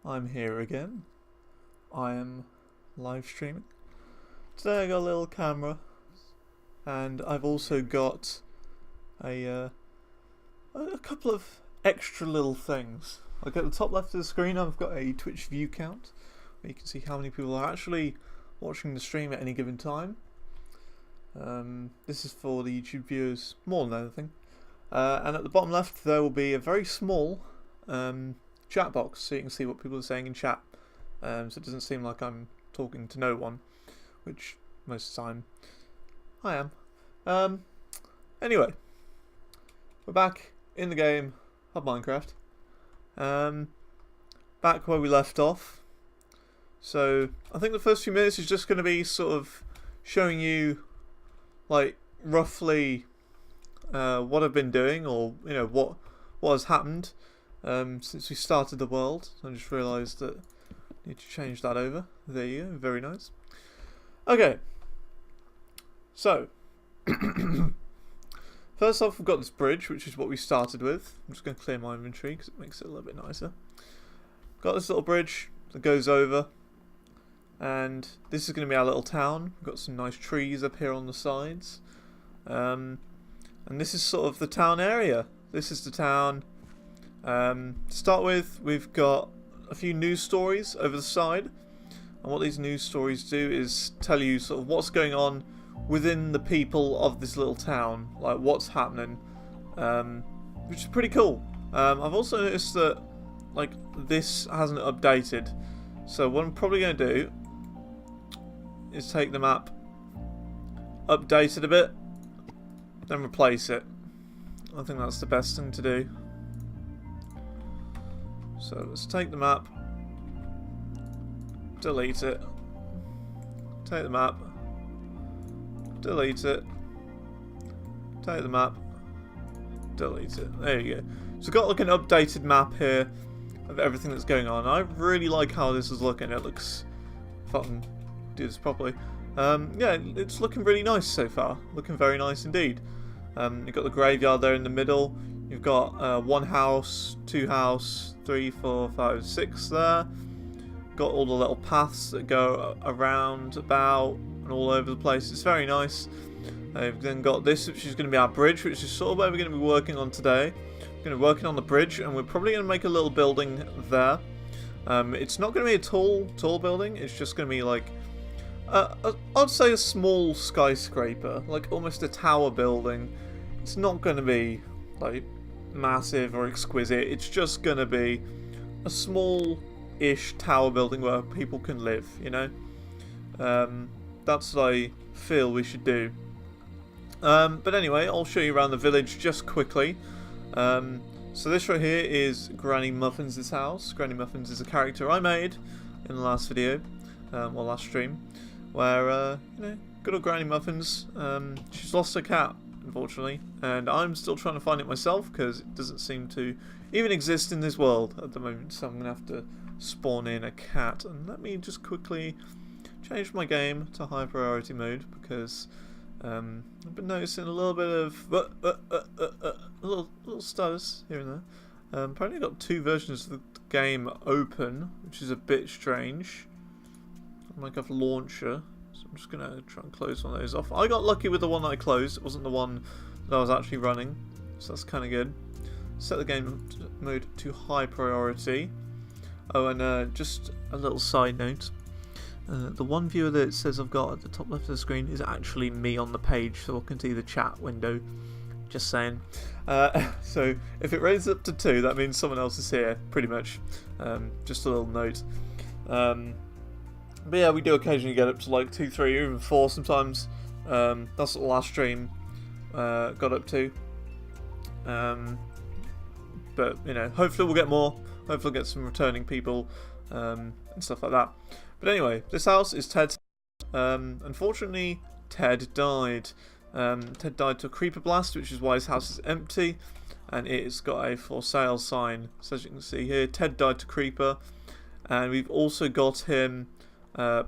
I'm here again. I am live streaming. Today I got a little camera, and I've also got a couple of extra little things. Like at the top left of the screen, I've got a Twitch view count, where you can see how many people are actually watching the stream at any given time. This is for the YouTube viewers more than anything. And at the bottom left, there will be a very small chat box, so you can see what people are saying in chat. So it doesn't seem like I'm talking to no one, which most of the time I am. Anyway, we're back in the game of Minecraft. Back where we left off. So I think the first few minutes is just going to be sort of showing you, like, roughly what I've been doing, or what has happened since we started the world. I just realised that I need to change that over. There you go, very nice. Okay, so first off, we've got this bridge, which is what we started with. I'm just going to clear my inventory because it makes it a little bit nicer. Got this little bridge that goes over, and this is going to be our little town. We've got some nice trees up here on the sides, and this is sort of the town area. This is the town. To start with, we've got a few news stories over the side, and what these news stories do is tell you sort of what's going on within the people of this little town, like what's happening, which is pretty cool. I've also noticed that like this hasn't updated, so what I'm probably going to do is take the map, update it a bit, then replace it. I think that's the best thing to do. So let's take the map, delete it, take the map, delete it, take the map, delete it. There you go. So we've got like an updated map here of everything that's going on. I really like how this is looking. It looks, if I can do this properly, yeah, it's looking really nice so far. Looking very nice indeed. You've got the graveyard there in the middle. You've got one house, two house, 3, 4, 5, 6 there. Got all the little paths that go around, about, and all over the place. It's very nice. We've then got this, which is going to be our bridge, which is sort of where we're going to be working on today. We're going to be working on the bridge, and we're probably going to make a little building there. It's not going to be a tall building. It's just going to be like, I'd say a small skyscraper, like almost a tower building. It's not going to be like massive or exquisite. It's just going to be a small-ish tower building where people can live, you know? That's what I feel we should do. But anyway, I'll show you around the village just quickly. So this right here is Granny Muffins' house. Granny Muffins is a character I made in the last video, or last stream, where, good old Granny Muffins, she's lost her cat, unfortunately, and I'm still trying to find it myself because it doesn't seem to even exist in this world at the moment, so I'm going to have to spawn in a cat. And let me just quickly change my game to high priority mode, because I've been noticing a little bit of little stutters here and there. Apparently I've got two versions of the game open, which is a bit strange. Minecraft launcher, so I'm just gonna try and close one of those off. I got lucky with the one that I closed. It wasn't the one that I was actually running, so that's kind of good. Set the game mode to high priority. Oh, and just a little side note, the one viewer that it says I've got at the top left of the screen is actually me on the page, so I can see the chat window. Just saying. So if it raises up to 2, that means someone else is here, pretty much. Just a little note. But yeah, we do occasionally get up to like 2, 3, or even 4 sometimes. That's what the last stream got up to. But hopefully we'll get more. Hopefully we'll get some returning people and stuff like that. But anyway, this house is Ted's. Unfortunately, Ted died. Ted died to a creeper blast, which is why his house is empty, and it's got a for sale sign. So as you can see here, Ted died to creeper, and we've also got him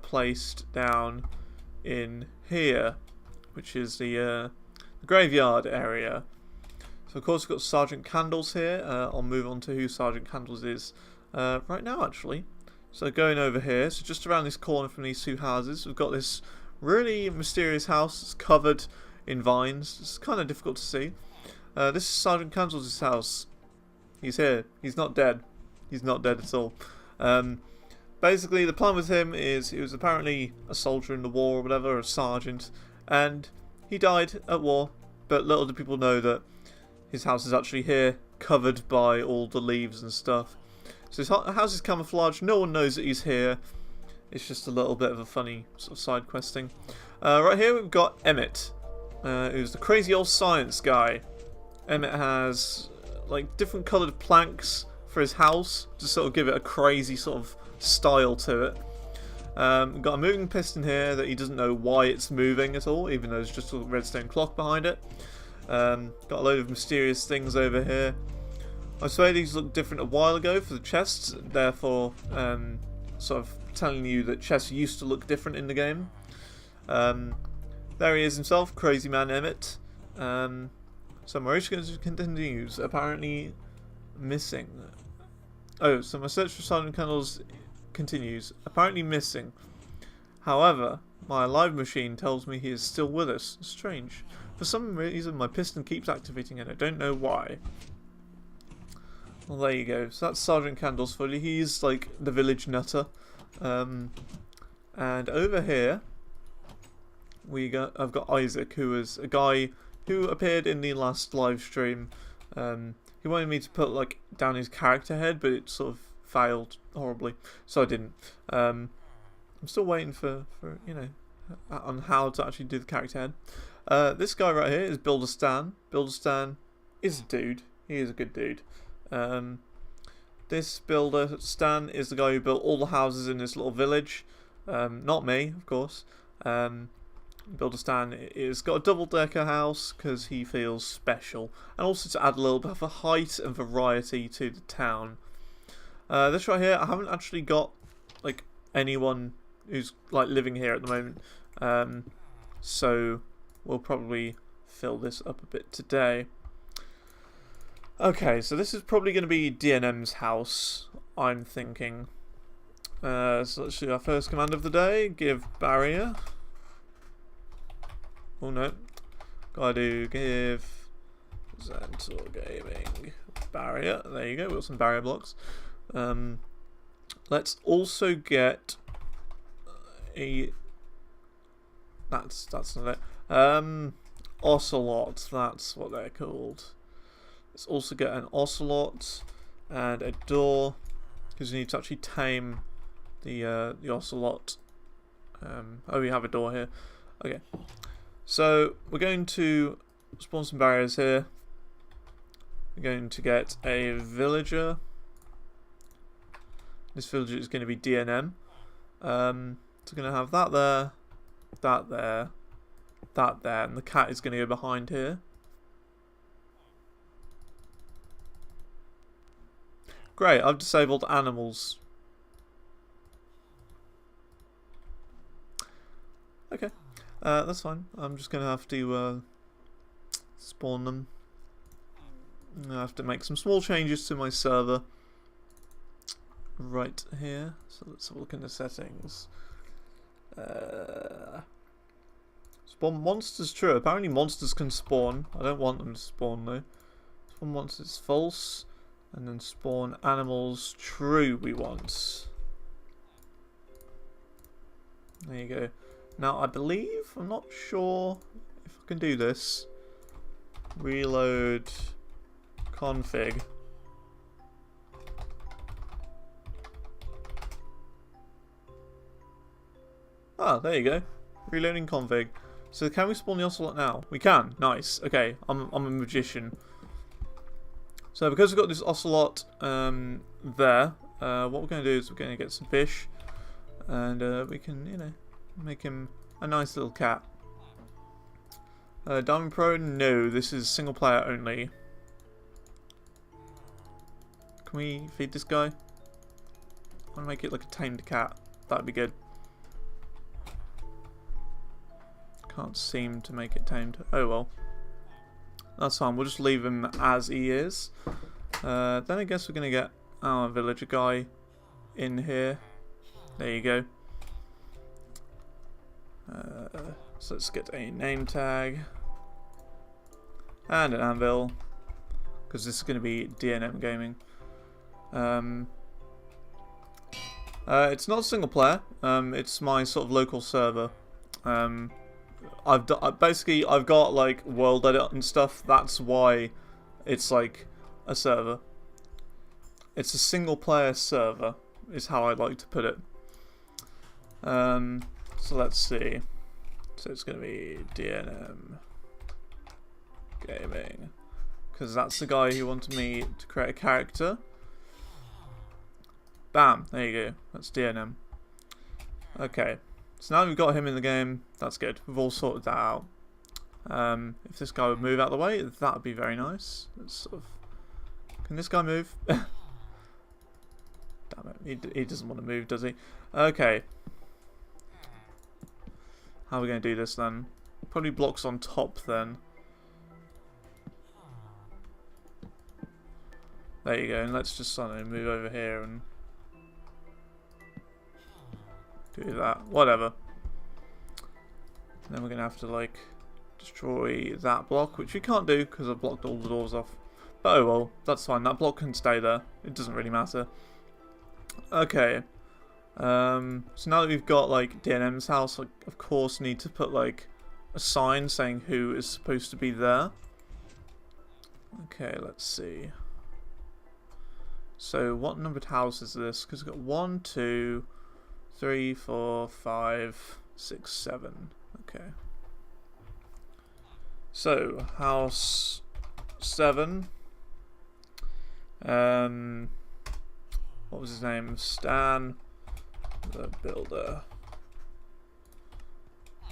placed down in here, which is the graveyard area. So of course we've got Sergeant Candles here. I'll move on to who Sergeant Candles is right now, actually. So going over here, so just around this corner from these two houses, we've got this really mysterious house. It's covered in vines. It's kind of difficult to see. This is Sergeant Candles' house. He's here. He's not dead. He's not dead at all. Basically, the plan with him is he was apparently a soldier in the war or whatever, a sergeant, and he died at war. But little do people know that his house is actually here, covered by all the leaves and stuff. So his house is camouflaged. No one knows that he's here. It's just a little bit of a funny sort of side questing. Right here we've got Emmett, who's the crazy old science guy. Emmett has like different coloured planks for his house to sort of give it a crazy sort of style to it. We've got a moving piston here that he doesn't know why it's moving at all, even though there's just a redstone clock behind it. Got a load of mysterious things over here. I swear these looked different a while ago for the chests, therefore sort of telling you that chests used to look different in the game. There he is himself, Crazy Man Emmett. So my research continues, apparently missing. Oh, so my search for Sergeant Candles continues, apparently missing. However, my live machine tells me he is still with us. Strange. For some reason my piston keeps activating and I don't know why. Well, there you go. So that's Sergeant Candles fully. He's like the village nutter. And over here, I've got Isaac, who is a guy who appeared in the last live stream. He wanted me to put like down his character head, but it sort of failed horribly, so I didn't. I'm still waiting for you know, on how to actually do the character head. This guy right here is Builder Stan. Builder Stan is a dude. He is a good dude. This Builder Stan is the guy who built all the houses in this little village. Not me, of course. Builder Stan is got a double-decker house because he feels special, and also to add a little bit of a height and variety to the town. This right here, I haven't actually got like anyone who's like living here at the moment, so we'll probably fill this up a bit today. Okay, so this is probably going to be DNM's house, I'm thinking. So let's do our first command of the day. Give barrier. Oh no. Gotta do give Zentor Gaming barrier. There you go, we've got some barrier blocks. Let's also get a... That's not it. Ocelot, that's what they're called. Let's also get an ocelot and a door, because we need to actually tame the ocelot. Oh, we have a door here. Okay, so we're going to spawn some barriers here. We're going to get a villager. This villager is going to be DNM. So we're going to have that there, that there, that there, and the cat is going to go behind here. Great, I've disabled animals. Okay, that's fine. I'm just going to have to spawn them. I have to make some small changes to my server right here. So let's have a look in the settings. Spawn monsters true. Apparently monsters can spawn. I don't want them to spawn though. Spawn monsters false. And then spawn animals true we want. There you go. Now I believe, I'm not sure if I can do this. Reload config. Ah, there you go. Reloading config. So can we spawn the ocelot now? We can. Nice. Okay, I'm a magician. So because we've got this ocelot there, what we're going to do is we're going to get some fish, and we can, you know, make him a nice little cat. Diamond Pro, no, this is single player only. Can we feed this guy? I want to make it like a tamed cat. That'd be good. Can't seem to make it tamed. Oh well. That's fine, we'll just leave him as he is. Then I guess we're going to get our villager guy in here. There you go. So let's get a name tag and an anvil, because this is going to be DNM Gaming. It's not single player. It's my sort of local server. I've got like world edit and stuff. That's why it's like a server. It's a single player server, is how I'd like to put it. So let's see. So it's going to be DNM Gaming, because that's the guy who wanted me to create a character. Bam, there you go. That's DNM. Okay, so now we've got him in the game. That's good. We've all sorted that out. If this guy would move out of the way, that would be very nice. Let's sort of... Can this guy move? Damn it, he doesn't want to move, does he? Okay. How are we going to do this then? Probably blocks on top then. There you go, and let's just suddenly move over here and do that. Whatever. And then we're going to have to like destroy that block, which we can't do because I've blocked all the doors off. But oh well, that's fine. That block can stay there. It doesn't really matter. Okay. So now that we've got like DNM's house, I of course need to put like a sign saying who is supposed to be there. Okay, let's see. So what numbered house is this? Because we've got 1, 2, 3, 4, 5, 6, 7. Okay. So house 7. What was his name? Stan the Builder.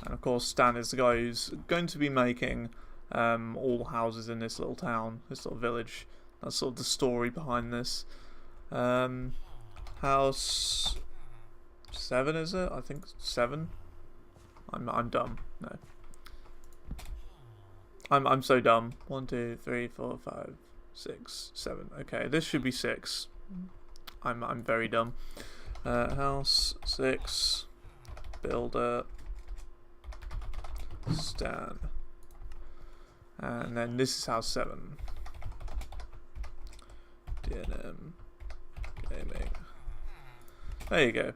And of course Stan is the guy who's going to be making all the houses in this little town, this little village. That's sort of the story behind this. House 7, is it? I think 7. I'm dumb. No. I'm so dumb. 1, 2, 3, 4, 5, 6, 7. Okay, this should be 6. I'm very dumb. House 6, Builder, Stan, and then this is house 7. DNM Gaming. There you go.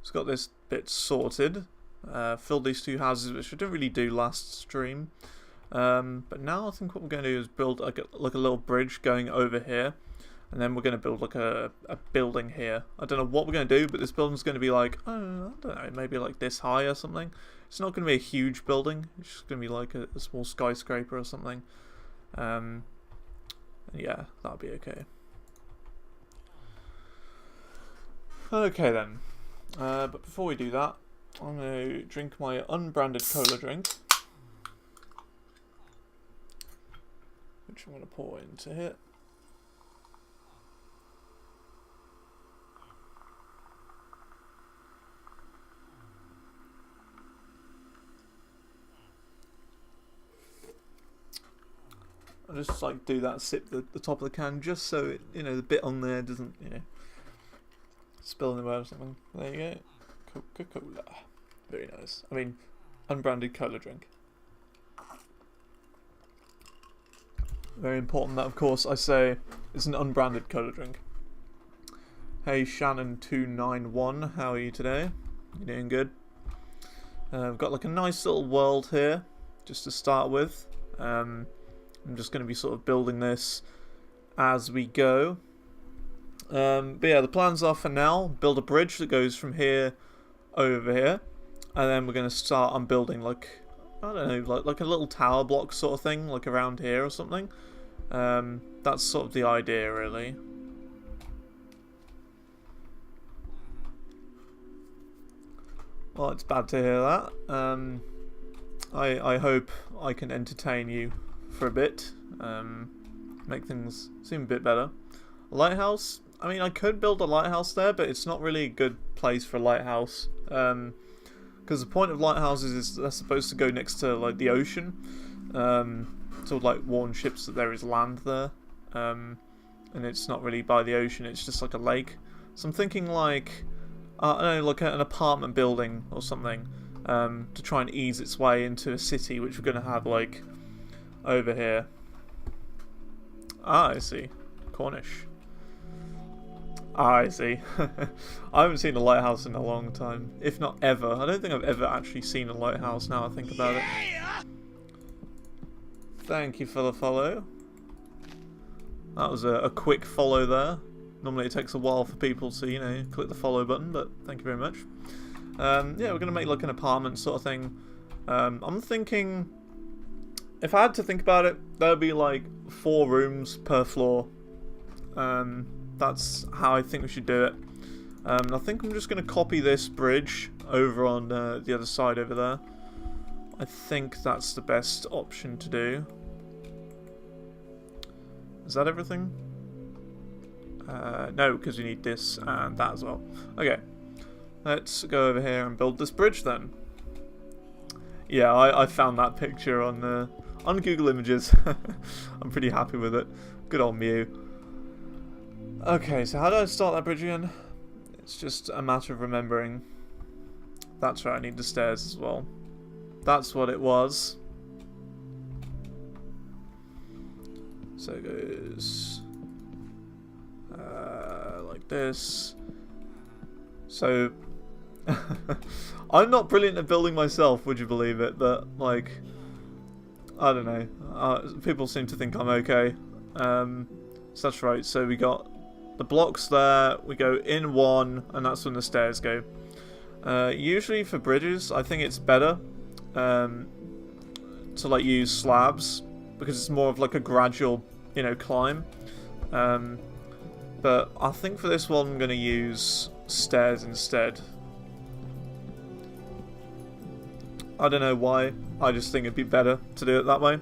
It's got this bit sorted. Filled these 2 houses, which I didn't really do last stream. But now I think what we're going to do is build like a little bridge going over here. And then we're going to build like a building here. I don't know what we're going to do, but this building's going to be like, I don't know, maybe like this high or something. It's not going to be a huge building. It's just going to be like a small skyscraper or something. Yeah, that'll be okay. Okay then. But before we do that, I'm going to drink my unbranded cola drink, which I'm going to pour into here. I just like do that, sip the top of the can, just so it, you know, the bit on there doesn't, you know, spill anywhere or something. There you go, Coca-Cola, very nice. I mean, unbranded cola drink. Very important that, of course, I say it's an unbranded cola drink. Hey Shannon291, how are you today? You doing good? We've got like a nice little world here, just to start with. I'm just going to be sort of building this as we go. But yeah, the plans are for now, build a bridge that goes from here over here. And then we're going to start on building like, I don't know, like a little tower block sort of thing, like around here or something. That's sort of the idea, really. Well, it's bad to hear that. I hope I can entertain you for a bit, make things seem a bit better. A lighthouse, I mean, I could build a lighthouse there, but it's not really a good place for a lighthouse, because the point of lighthouses is they're supposed to go next to like the ocean, to like warn ships that there is land there. and it's not really by the ocean, it's just like a lake. So I'm thinking like, I don't know, like an apartment building or something, to try and ease its way into a city, which we're going to have like over here. Ah, I see. Cornish. Ah, I see. I haven't seen a lighthouse in a long time, if not ever. I don't think I've ever actually seen a lighthouse now I think about it. Thank you for the follow. That was a quick follow there. Normally it takes a while for people to, you know, click the follow button, but thank you very much. Yeah, we're going to make like an apartment sort of thing. I'm thinking, if I had to think about it, there would be like 4 rooms per floor. That's how I think we should do it. I think I'm just going to copy this bridge over on the other side over there. I think that's the best option to do. Is that everything? No, because we need this and that as well. Okay, let's go over here and build this bridge then. Yeah, I found that picture on Google Images. I'm pretty happy with it. Good old Mew. Okay, so how do I start that bridge again? It's just a matter of remembering. That's right, I need the stairs as well. That's what it was. So it goes like this. So I'm not brilliant at building myself, would you believe it? But like, I don't know. People seem to think I'm okay. So that's right. So we got the blocks there. We go in one, and that's when the stairs go. Usually for bridges, I think it's better to like use slabs because it's more of like a gradual, you know, climb. But I think for this one I'm going to use stairs instead. I don't know why, I just think it'd be better to do it that way.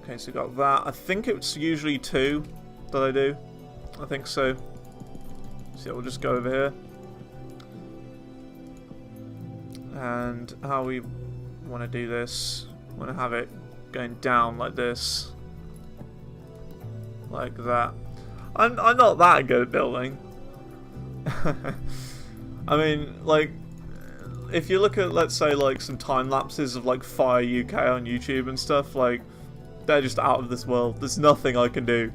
Okay, so we got that. I think it's usually 2 that I do. I think so. So we'll just go over here. And how we want to do this, we want to have it going down like this. Like that. I'm not that good at building. I mean, like, if you look at, let's say, like, some time lapses of, like, Fire UK on YouTube and stuff, like, they're just out of this world. There's nothing I can do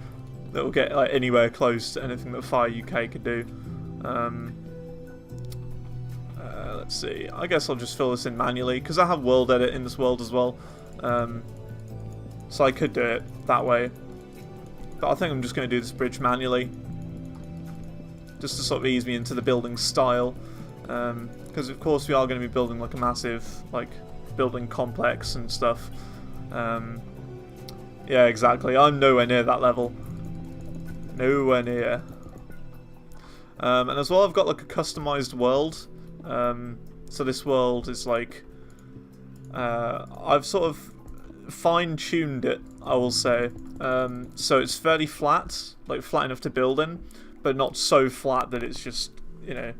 that will get, like, anywhere close to anything that Fire UK could do. Let's see. I guess I'll just fill this in manually, because I have world edit in this world as well. So I could do it that way. But I think I'm just going to do this bridge manually. Just to sort of ease me into the building style. Because of course we are going to be building like a massive like building complex and stuff. Yeah, exactly. I'm nowhere near that level. Nowhere near. And as well, I've got like a customized world. So this world is like I've sort of fine-tuned it, I will say. So it's fairly flat, like flat enough to build in, but not so flat that it's just, you know,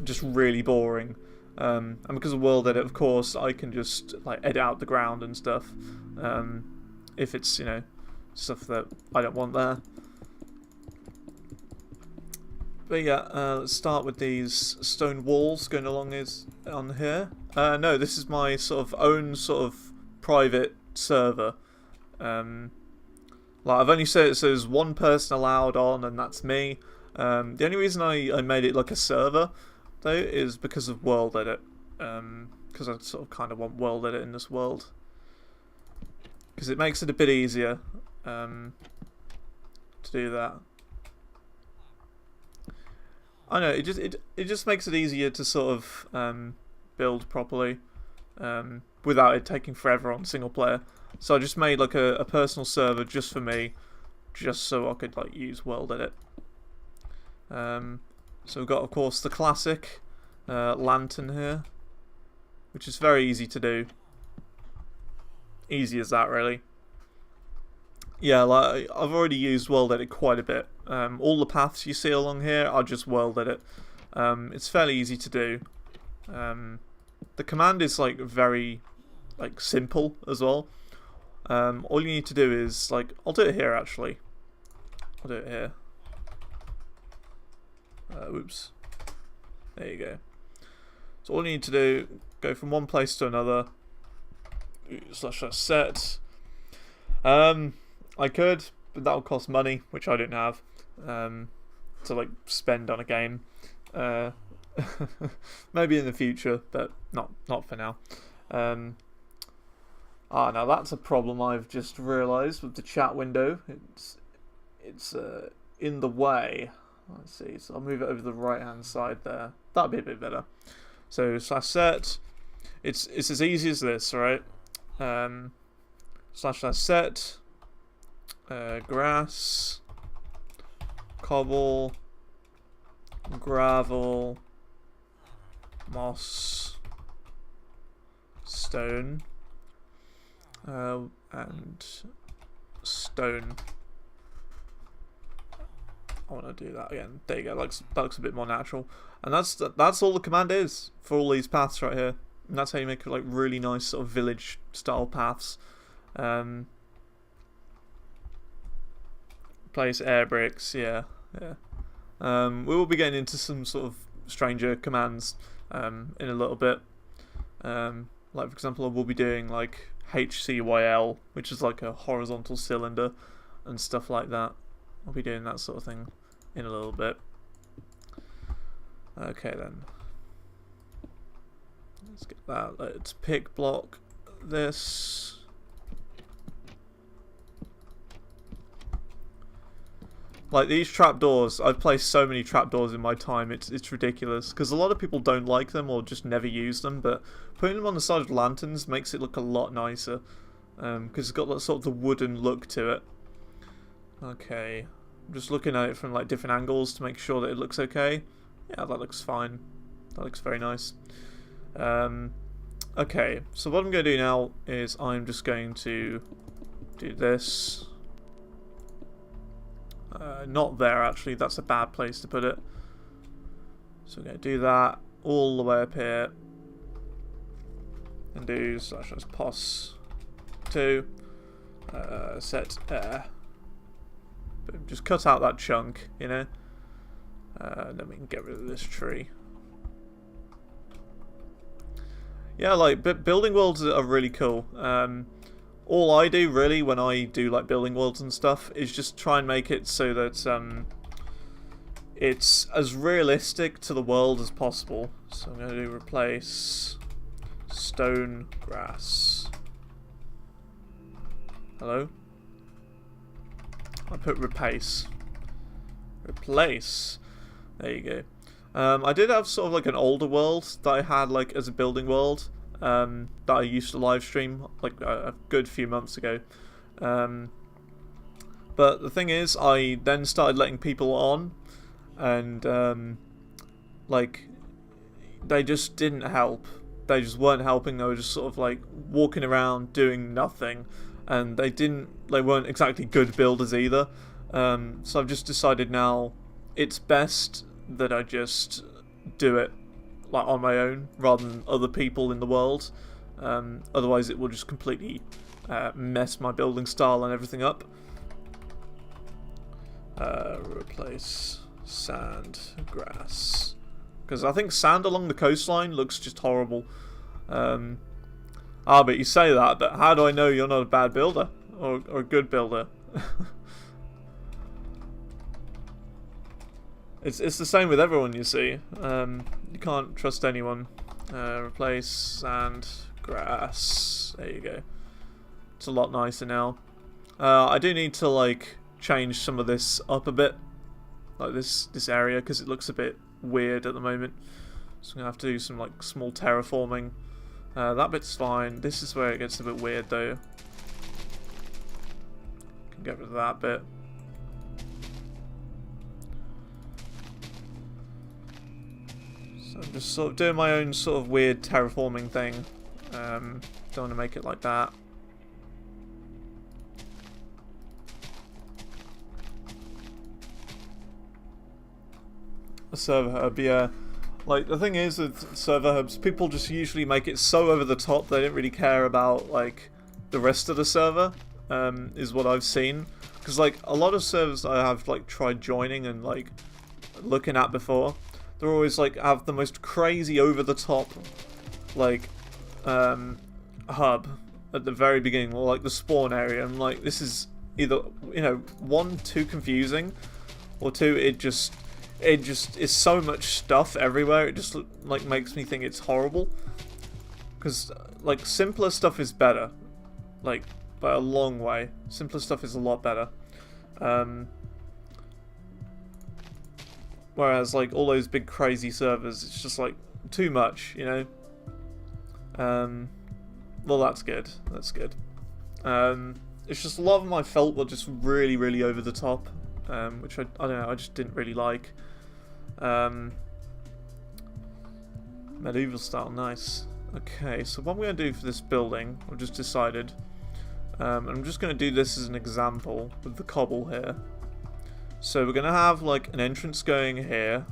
just really boring. And because of world edit, of course, I can just like edit out the ground and stuff, if it's, you know, stuff that I don't want there. But yeah, let's start with these stone walls going along on here. No, this is my sort of own sort of private server. Like I've only said it says 1 person allowed on, and that's me. The only reason I made it like a server though is because of world edit. Because I sort of kind of want world edit in this world, because it makes it a bit easier to do that. I know, it just makes it easier to sort of build properly without it taking forever on single player. So I just made like a personal server just for me, just so I could like use world edit. So we've got, of course, the classic lantern here, which is very easy to do. Easy as that, really. Yeah, like I've already used world edit quite a bit. All the paths you see along here are just world edit. It's fairly easy to do. The command is like very simple as well. All you need to do is like, I'll do it here actually. I'll do it here. Whoops. There you go. So all you need to do, go from one place to another. / set. I could, but that would cost money, which I didn't have, to like spend on a game. Maybe in the future, but not for now. Now that's a problem I've just realised with the chat window. It's in the way. Let's see. So I'll move it over the right hand side there. That'd be a bit better. So /set. It's as easy as this, right? /set. Grass. Cobble. Gravel. Moss. Stone. And stone. I want to do that again. There you go. That looks a bit more natural. And that's all the command is for all these paths right here. And that's how you make like really nice sort of village style paths. Place air bricks. Yeah. We will be getting into some sort of stranger commands in a little bit. Like for example, we'll be doing like HCYL, which is like a horizontal cylinder and stuff like that. I'll be doing that sort of thing in a little bit. Okay then. Let's get that. Let's pick block this. Like these trapdoors, I've placed so many trapdoors in my time, it's ridiculous. Because a lot of people don't like them or just never use them, but putting them on the side of lanterns makes it look a lot nicer. Because it's got that sort of the wooden look to it. Okay, I'm just looking at it from like different angles to make sure that it looks okay. Yeah, that looks fine. That looks very nice. Okay, so what I'm going to do now is I'm just going to do this. Not there actually, that's a bad place to put it. So we're going to do that all the way up here. And do /pos2 set air. Just cut out that chunk, you know. Then we can get rid of this tree. Yeah, like building worlds are really cool. All I do really when I do like building worlds and stuff is just try and make it so that it's as realistic to the world as possible. So I'm going to do replace stone grass. Hello? I put replace. Replace. There you go. I did have sort of like an older world that I had like as a building world that I used to live stream like a good few months ago. But the thing is, I then started letting people on, and like they just didn't help. They just weren't helping. They were just sort of like walking around doing nothing, and they weren't exactly good builders either. So I've just decided now it's best that I just do it like on my own rather than other people in the world. Otherwise it will just completely mess my building style and everything up. Replace sand, grass. Because I think sand along the coastline looks just horrible. But you say that, but how do I know you're not a bad builder or a good builder? It's the same with everyone, you see. You can't trust anyone. Replace sand, grass. There you go. It's a lot nicer now. I do need to like change some of this up a bit, like this area, because it looks a bit weird at the moment. So I'm gonna have to do some like small terraforming. That bit's fine. This is where it gets a bit weird though. Can get rid of that bit. I'm just sort of doing my own sort of weird terraforming thing. Don't want to make it like that. A server hub, yeah. Like the thing is with server hubs, people just usually make it so over the top they don't really care about like the rest of the server. Is what I've seen. Because like a lot of servers I have like tried joining and like looking at before, they're always like have the most crazy over the top like hub at the very beginning, or like the spawn area, and like this is either, you know, one, too confusing, or two, it just is so much stuff everywhere. It just like makes me think it's horrible. Because like simpler stuff is better, like by a long way. Simpler stuff is a lot better. Whereas like all those big crazy servers, it's just like too much, you know. Well, that's good. That's good. It's just a lot of them I felt were just really, really over the top, which I don't know. I just didn't really like. Medieval style, nice. Okay, so what I'm going to do for this building, I've just decided. I'm just going to do this as an example with the cobble here. So we're going to have like an entrance going here,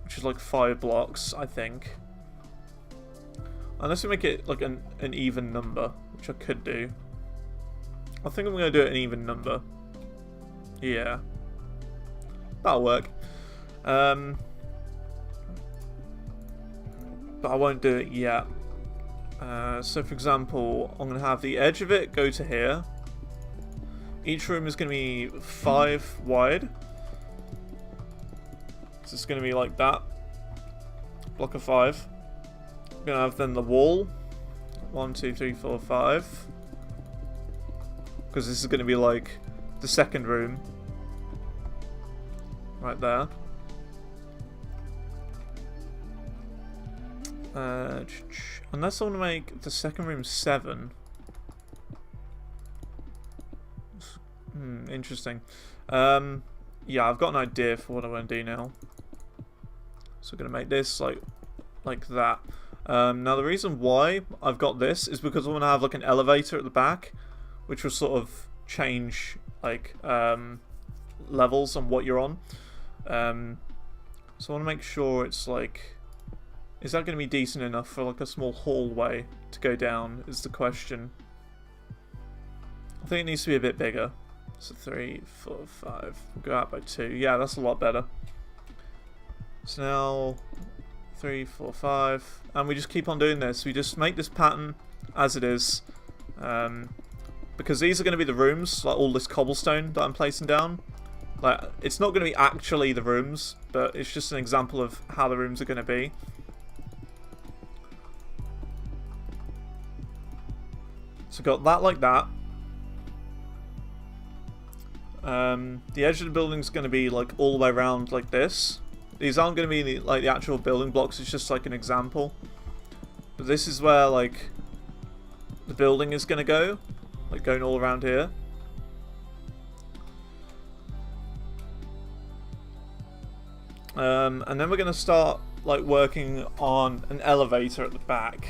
which is like 5 blocks, I think. Unless we make it like an even number, which I could do. I think I'm going to do it an even number. Yeah. That'll work. But I won't do it yet. So for example, I'm going to have the edge of it go to here. Each room is going to be 5 wide. So it's going to be like that. Block of 5. I'm going to have then the wall. 1, 2, 3, 4, 5. Because this is going to be like the second room. Right there. Unless I want to make the second room 7. Interesting. Yeah, I've got an idea for what I want to do now. So we're going to make this like that. Now the reason why I've got this is because I want to have like an elevator at the back, which will sort of change like levels on what you're on. So I want to make sure it's like, is that going to be decent enough for like a small hallway to go down is the question. I think it needs to be a bit bigger. So 3, 4, 5. We'll go out by 2. Yeah, that's a lot better. So now 3, 4, 5. And we just keep on doing this. We just make this pattern as it is. Because these are going to be the rooms, like all this cobblestone that I'm placing down. Like, it's not going to be actually the rooms, but it's just an example of how the rooms are going to be. So got that like that. The edge of the building is going to be like all the way around like this. These aren't going to be like the actual building blocks, it's just like an example. But this is where like the building is going to go, like going all around here. And then we're going to start like working on an elevator at the back.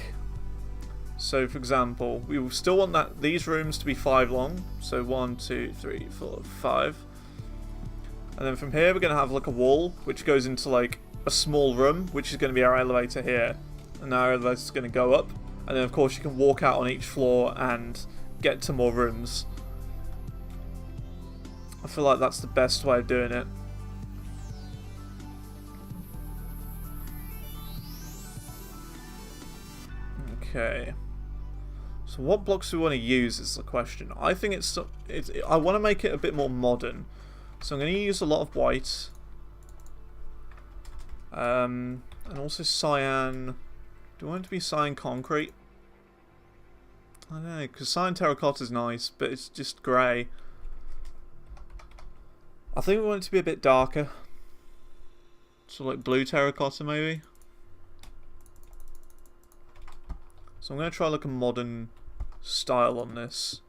So for example, we will still want these rooms to be 5 long. So 1, 2, 3, 4, 5. And then from here we're going to have like a wall which goes into like a small room, which is going to be our elevator here. And our elevator is going to go up. And then of course you can walk out on each floor and get to more rooms. I feel like that's the best way of doing it. Okay. So what blocks do we want to use is the question. I think I want to make it a bit more modern. So I'm going to use a lot of white. And also cyan. Do I want it to be cyan concrete? I don't know, because cyan terracotta is nice, but it's just grey. I think we want it to be a bit darker. So like blue terracotta maybe. So I'm going to try like a modern style on this.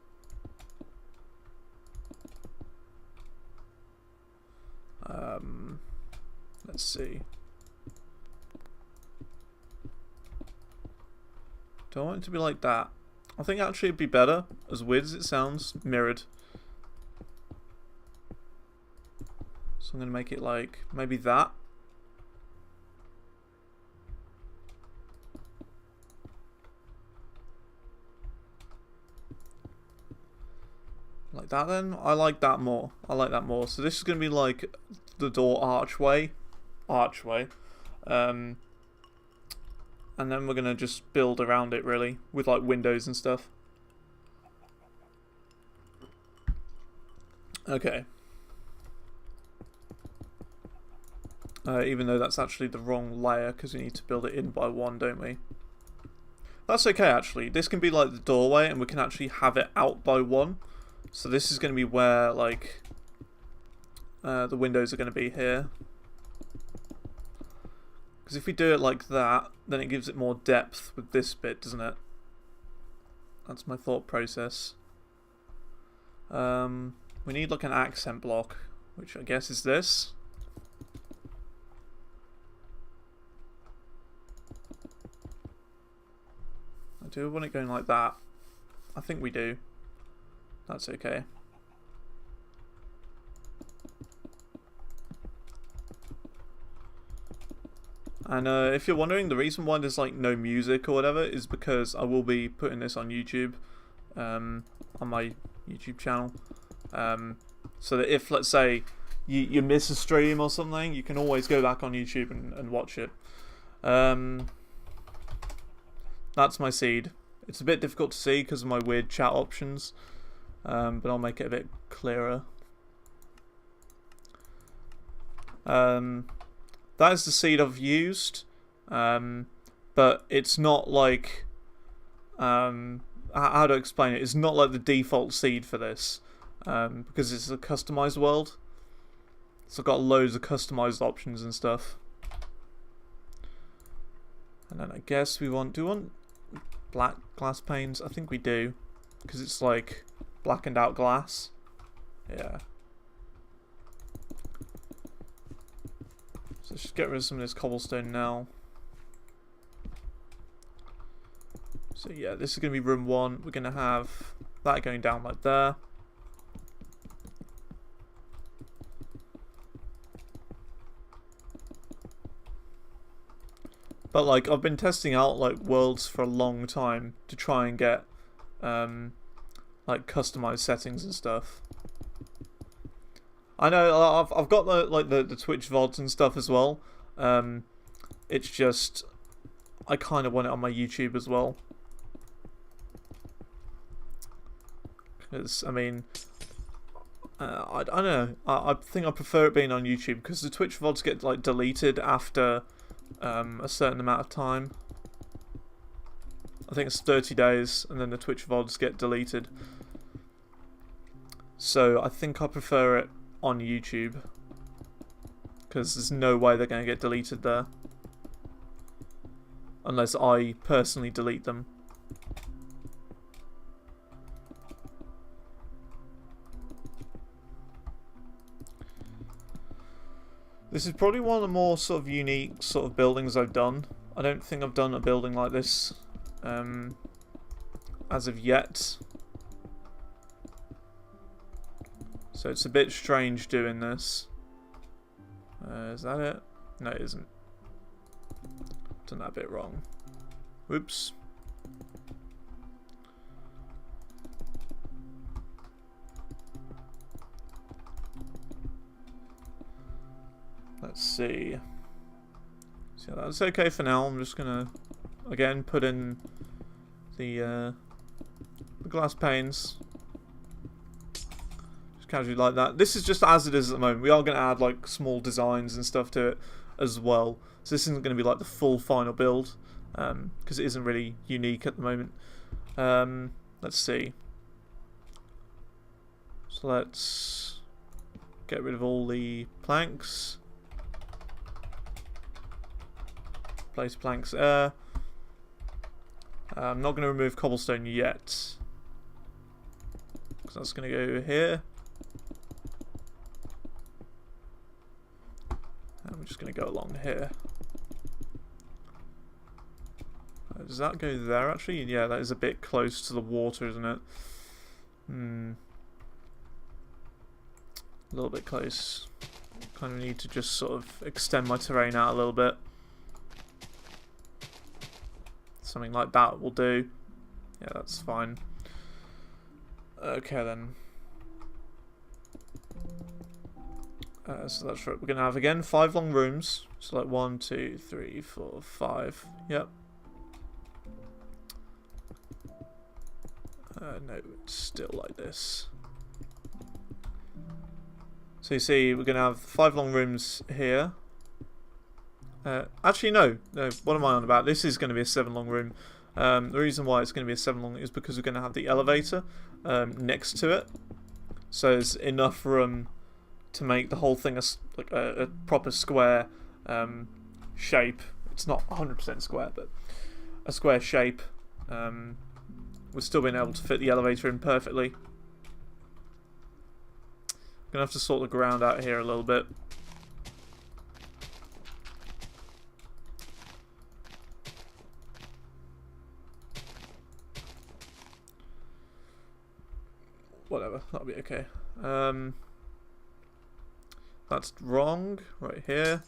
Let's see. Do I want it to be like that? I think actually it'd be better, as weird as it sounds, mirrored. So I'm going to make it like maybe that. Like that then? I like that more. I like that more. So this is going to be like the door archway. And then we're going to just build around it really with like windows and stuff. Okay. Even though that's actually the wrong layer because we need to build it in by one, don't we? That's okay actually. This can be like the doorway and we can actually have it out by one. So this is going to be where like the windows are going to be here. Because if we do it like that, then it gives it more depth with this bit, doesn't it? That's my thought process. We need like an accent block, which I guess is this. Do we want it going like that? I think we do. That's okay. And if you're wondering, the reason why there's like no music or whatever is because I will be putting this on YouTube, on my YouTube channel. So that if, let's say, you miss a stream or something, you can always go back on YouTube and watch it. That's my seed. It's a bit difficult to see because of my weird chat options, but I'll make it a bit clearer. That is the seed I've used, but it's not like, how to explain it? It's not like the default seed for this, because it's a customized world. So I've got loads of customized options and stuff. And then I guess do we want black glass panes? I think we do, because it's like blackened out glass. Yeah. So let's just get rid of some of this cobblestone now. So yeah, this is going to be room 1. We're going to have that going down like there. But like I've been testing out like worlds for a long time to try and get like customized settings and stuff. I know I've got the Twitch VODs and stuff as well. It's just I kind of want it on my YouTube as well. Because I mean, I don't know. I think I prefer it being on YouTube because the Twitch VODs get like deleted after a certain amount of time. I think it's 30 days, and then the Twitch VODs get deleted. So I think I prefer it on YouTube because there's no way they're going to get deleted there unless I personally delete them. This is probably one of the more sort of unique sort of buildings I've done. I don't think I've done a building like this as of yet. So it's a bit strange doing this. Is that it? No, it isn't. Done that bit wrong. Whoops. Let's see. So that's okay for now. I'm just gonna again put in the glass panes. Just casually like that. This is just as it is at the moment. We are gonna add like small designs and stuff to it as well. So this isn't gonna be like the full final build because it isn't really unique at the moment. Let's see. So let's get rid of all the planks. Place planks there. I'm not going to remove cobblestone yet because that's going to go here, and we're just going to go along here. Does that go there actually? Yeah, that is a bit close to the water, isn't it? A little bit close. Kind of need to just sort of extend my terrain out a little bit. Something like that will do. Yeah, that's fine. Okay then. So that's right. We're going to have, again, 5 long rooms. So like 1, 2, 3, 4, 5. Yep. No, it's still like this. So you see, we're going to have 5 long rooms here. Actually, no. What am I on about? This is going to be a 7 long room. The reason why it's going to be a 7 long is because we're going to have the elevator next to it. So there's enough room to make the whole thing a proper square shape. It's not 100% square, but a square shape. We're still being able to fit the elevator in perfectly. Gonna have to sort the ground out here a little bit. Whatever, that'll be okay. That's wrong, right here.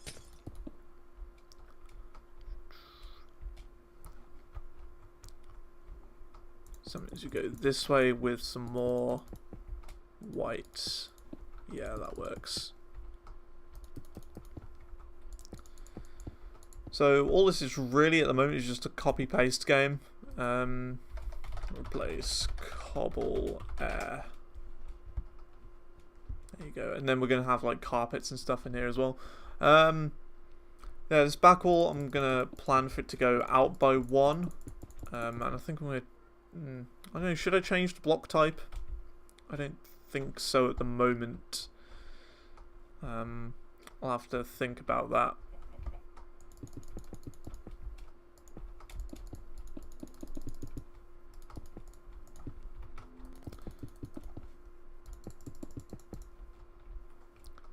Sometimes you go this way with some more white. Yeah, that works. So all this is really at the moment is just a copy-paste game. Replace cobble air. There you go. And then we're going to have like carpets and stuff in here as well. Yeah, this back wall, I'm going to plan for it to go out by 1. And I think I'm going to... I don't know, should I change the block type? I don't think so at the moment. I'll have to think about that.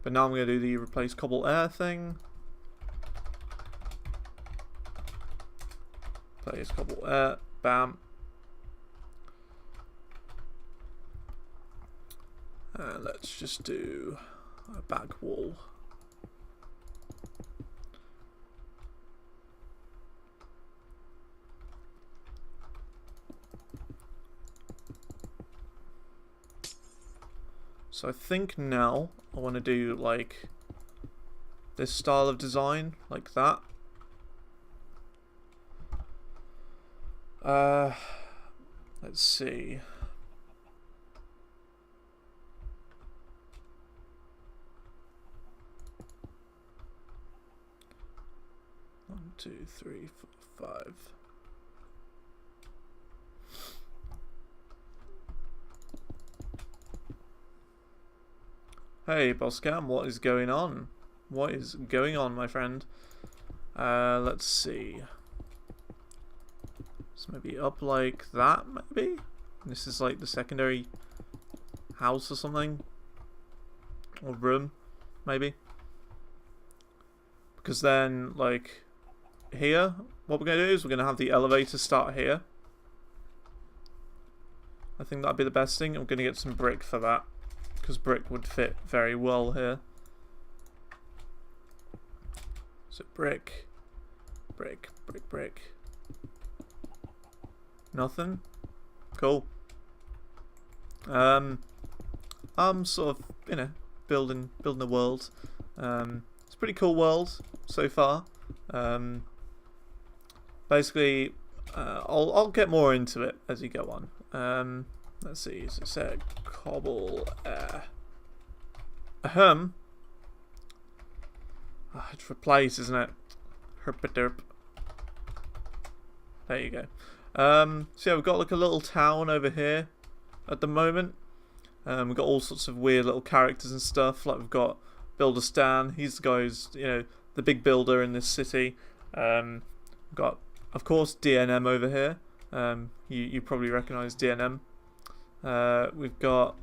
But now I'm going to do the replace cobble air thing. Replace cobble air. Bam. And let's just do a back wall. So I think now I want to do like this style of design, like that. Let's see. One, 2, 3, 4, 5. Hey, Boscam, what is going on? What is going on, my friend? Let's see. So maybe up like that, maybe? This is like the secondary house or something? Or room, maybe? Because then, like, here, what we're going to do is we're going to have the elevator start here. I think that'd be the best thing. I'm going to get some brick for that. Because brick would fit very well here. So brick, brick, brick, brick. Nothing? Cool. I'm sort of, you know, building a world. It's a pretty cool world so far. Basically, I'll get more into it as you go on. Let's see, so it said cobble air. Ahem. Oh, it's replace, isn't it? Herpaderp. There you go. So yeah, we've got like a little town over here at the moment. We've got all sorts of weird little characters and stuff. Like we've got Builder Stan. He's the guy who's, you know, the big builder in this city. We've got, of course, DNM over here. You probably recognise DNM. We've got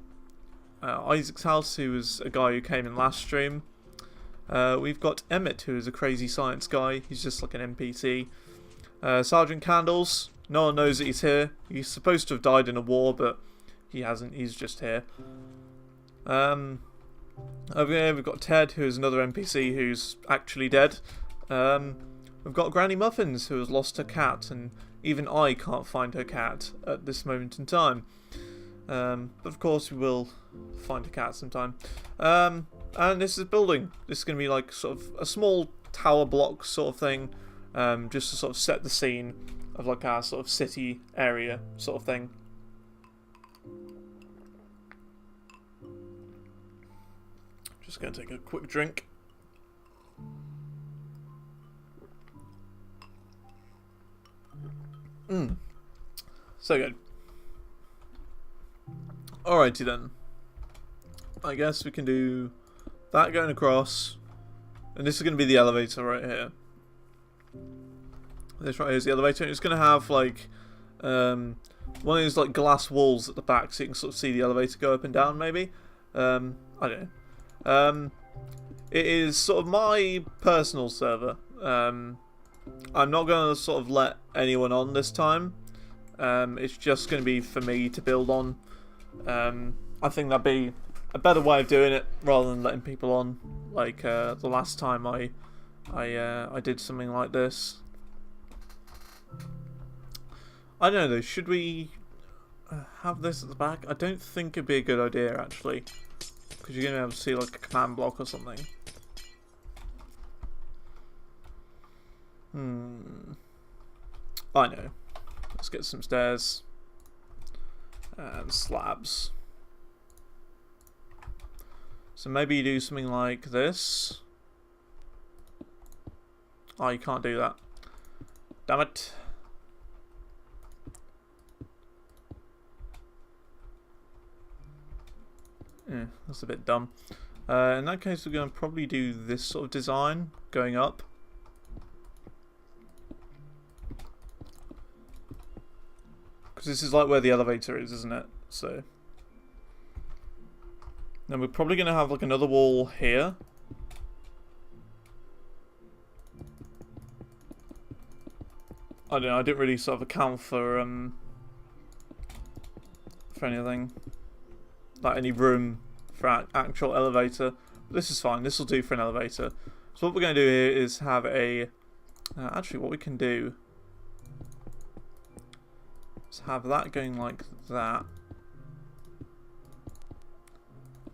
Isaac's house, who was a guy who came in last stream. We've got Emmett, who is a crazy science guy. He's just like an NPC. Sergeant Candles. No one knows that he's here. He's supposed to have died in a war, but he hasn't. He's just here. Over here we've got Ted, who is another NPC who's actually dead. We've got Granny Muffins, who has lost her cat, and even I can't find her cat at this moment in time. But of course we will find a cat sometime. And this is building. This is going to be like sort of a small tower block sort of thing, just to sort of set the scene of like our sort of city area sort of thing. Just going to take a quick drink. So good. Alrighty then. I guess we can do that going across. And this is going to be the elevator right here. This right here is the elevator. And it's going to have like one of those like glass walls at the back so you can sort of see the elevator go up and down maybe. I don't know. It is sort of my personal server. I'm not going to sort of let anyone on this time. It's just going to be for me to build on. I think that'd be a better way of doing it rather than letting people on. Like the last time I did something like this. I don't know though. Should we have this at the back? I don't think it'd be a good idea actually, because you're going to be able to see like a command block or something. I know. Let's get some stairs and slabs. So maybe you do something like this. Oh, you can't do that. Damn it. Yeah, that's a bit dumb. In that case, we're going to probably do this sort of design going up. Because this is like where the elevator is, isn't it? So then we're probably going to have like another wall here. I don't know, I didn't really sort of account for anything. Like any room for an actual elevator. But this is fine, this will do for an elevator. So what we're going to do here is have a... actually, what we can do is have that going like that.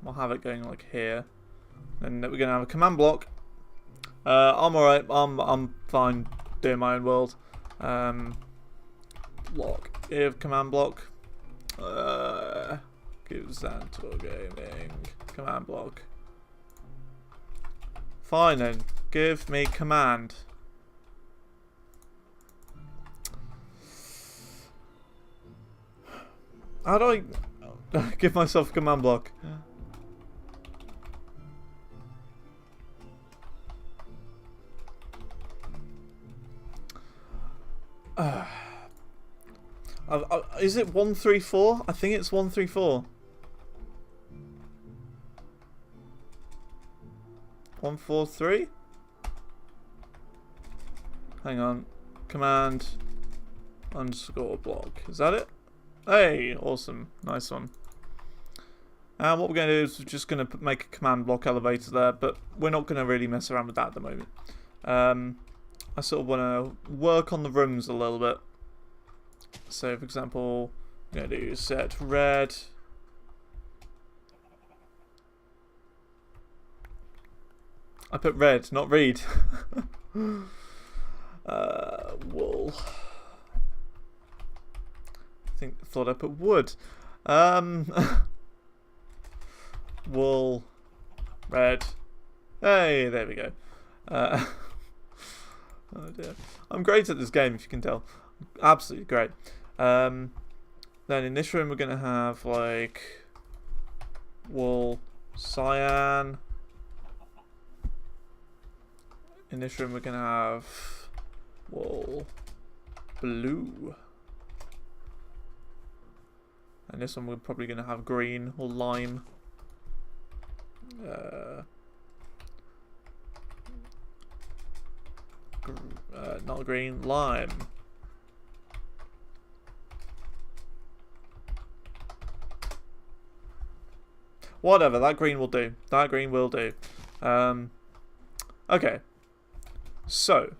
We'll have it going like here. And we're going to have a command block. I'm alright, I'm fine doing my own world. Block, if command block. Give Xantor Gaming command block. Fine then, give me command. How do I give myself a command block? Is it 134? I think it's 134. 143? Hang on. Command underscore block. Is that it? Hey, awesome. Nice one. And what we're going to do is we're just going to make a command block elevator there, but we're not going to really mess around with that at the moment. I sort of want to work on the rooms a little bit. So, for example, I'm going to do set red. I put red, not read. Wool. Thought I put wood. Wool. Red. Hey, there we go. Oh dear. I'm great at this game, if you can tell. Absolutely great. Then in this room we're going to have like wool cyan. In this room we're going to have wool blue. And this one we're probably going to have green or lime. Not green, lime. Whatever, that green will do. That green will do. Okay. So,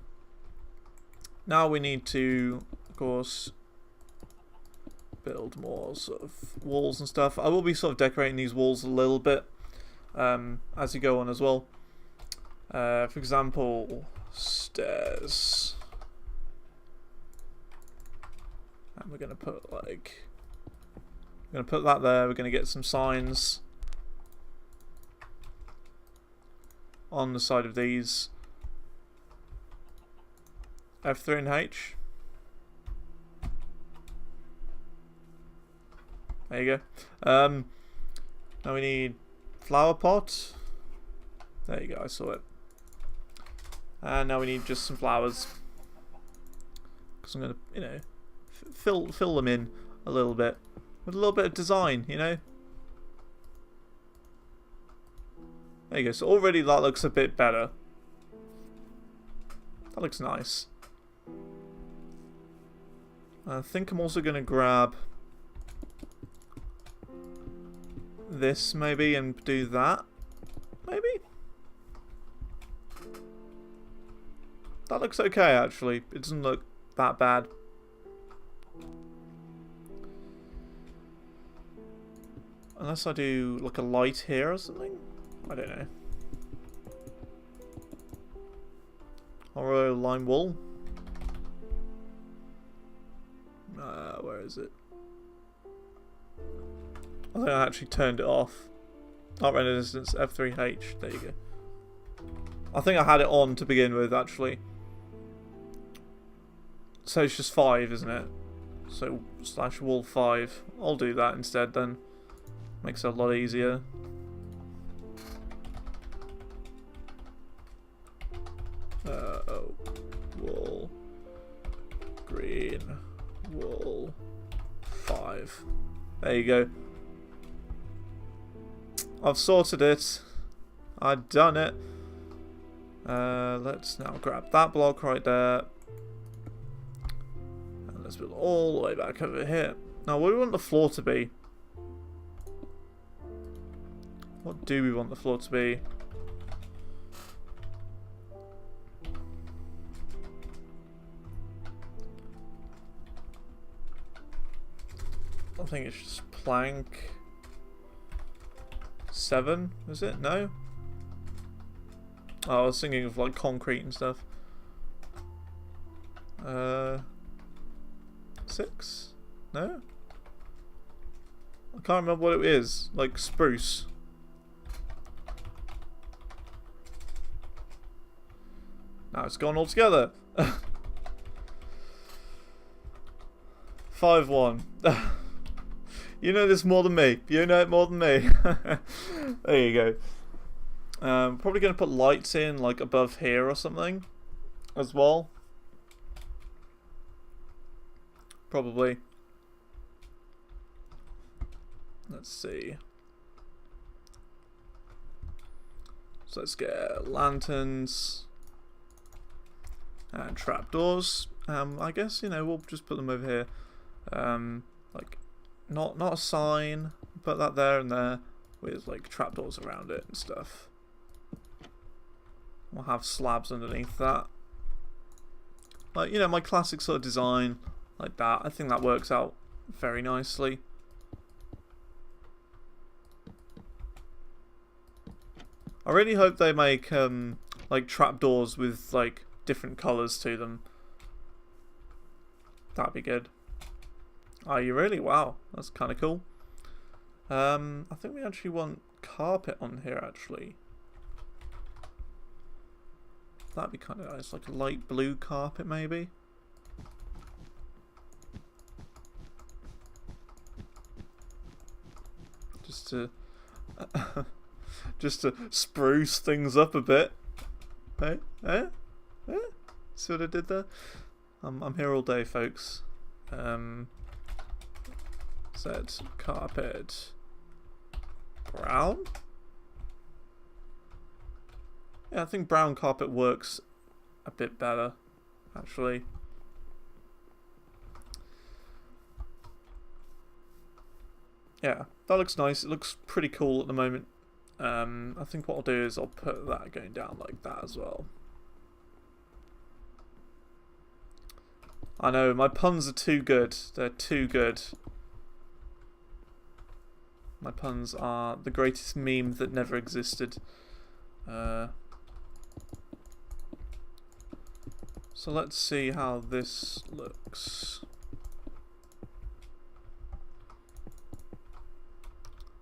now we need to, of course, build more sort of walls and stuff. I will be sort of decorating these walls a little bit. as you go on as well. For example, stairs. And we're going to put like... We're going to put that there. We're going to get some signs on the side of these. F3 and H. There you go. Now we need flower pot. There you go, I saw it. And now we need just some flowers. Because I'm going to, you know, fill them in a little bit. With a little bit of design, you know. There you go. So already that looks a bit better. That looks nice. I think I'm also going to grab this maybe and do that. Maybe? That looks okay actually. It doesn't look that bad. Unless I do like a light here or something. I don't know. Or a lime wool. Where is it? I think I actually turned it off. Not render distance, F3H. There you go. I think I had it on to begin with, actually. So it's just 5, isn't it? So slash wool 5. I'll do that instead then. Makes it a lot easier. Oh. Wool. Green. Wool. 5. There you go. I've sorted it. I've done it. Let's now grab that block right there. And let's build all the way back over here. Now, what do we want the floor to be? What do we want the floor to be? I think it's just plank 7, is it? No? Oh, I was thinking of like concrete and stuff. 6? No? I can't remember what it is. Like spruce. Now it's gone all together. 5-1. You know this more than me. You know it more than me. There you go. Probably going to put lights in like above here or something as well. Probably. Let's see. So let's get lanterns and trapdoors. I guess, you know, we'll just put them over here. Like not a sign, put that there and there with like trapdoors around it and stuff. We'll have slabs underneath that. Like, you know, my classic sort of design like that. I think that works out very nicely. I really hope they make like trapdoors with like different colours to them. That'd be good. Are you really? Wow, that's kind of cool. I think we actually want carpet on here actually. That'd be kind of nice, like a light blue carpet maybe. Just to just to spruce things up a bit. Hey, see what I did there? I'm here all day, folks. Set carpet brown. Yeah, I think brown carpet works a bit better, actually. Yeah, that looks nice. It looks pretty cool at the moment. I think what I'll do is I'll put that going down like that as well. I know, my puns are too good. They're too good. My puns are the greatest meme that never existed. So let's see how this looks.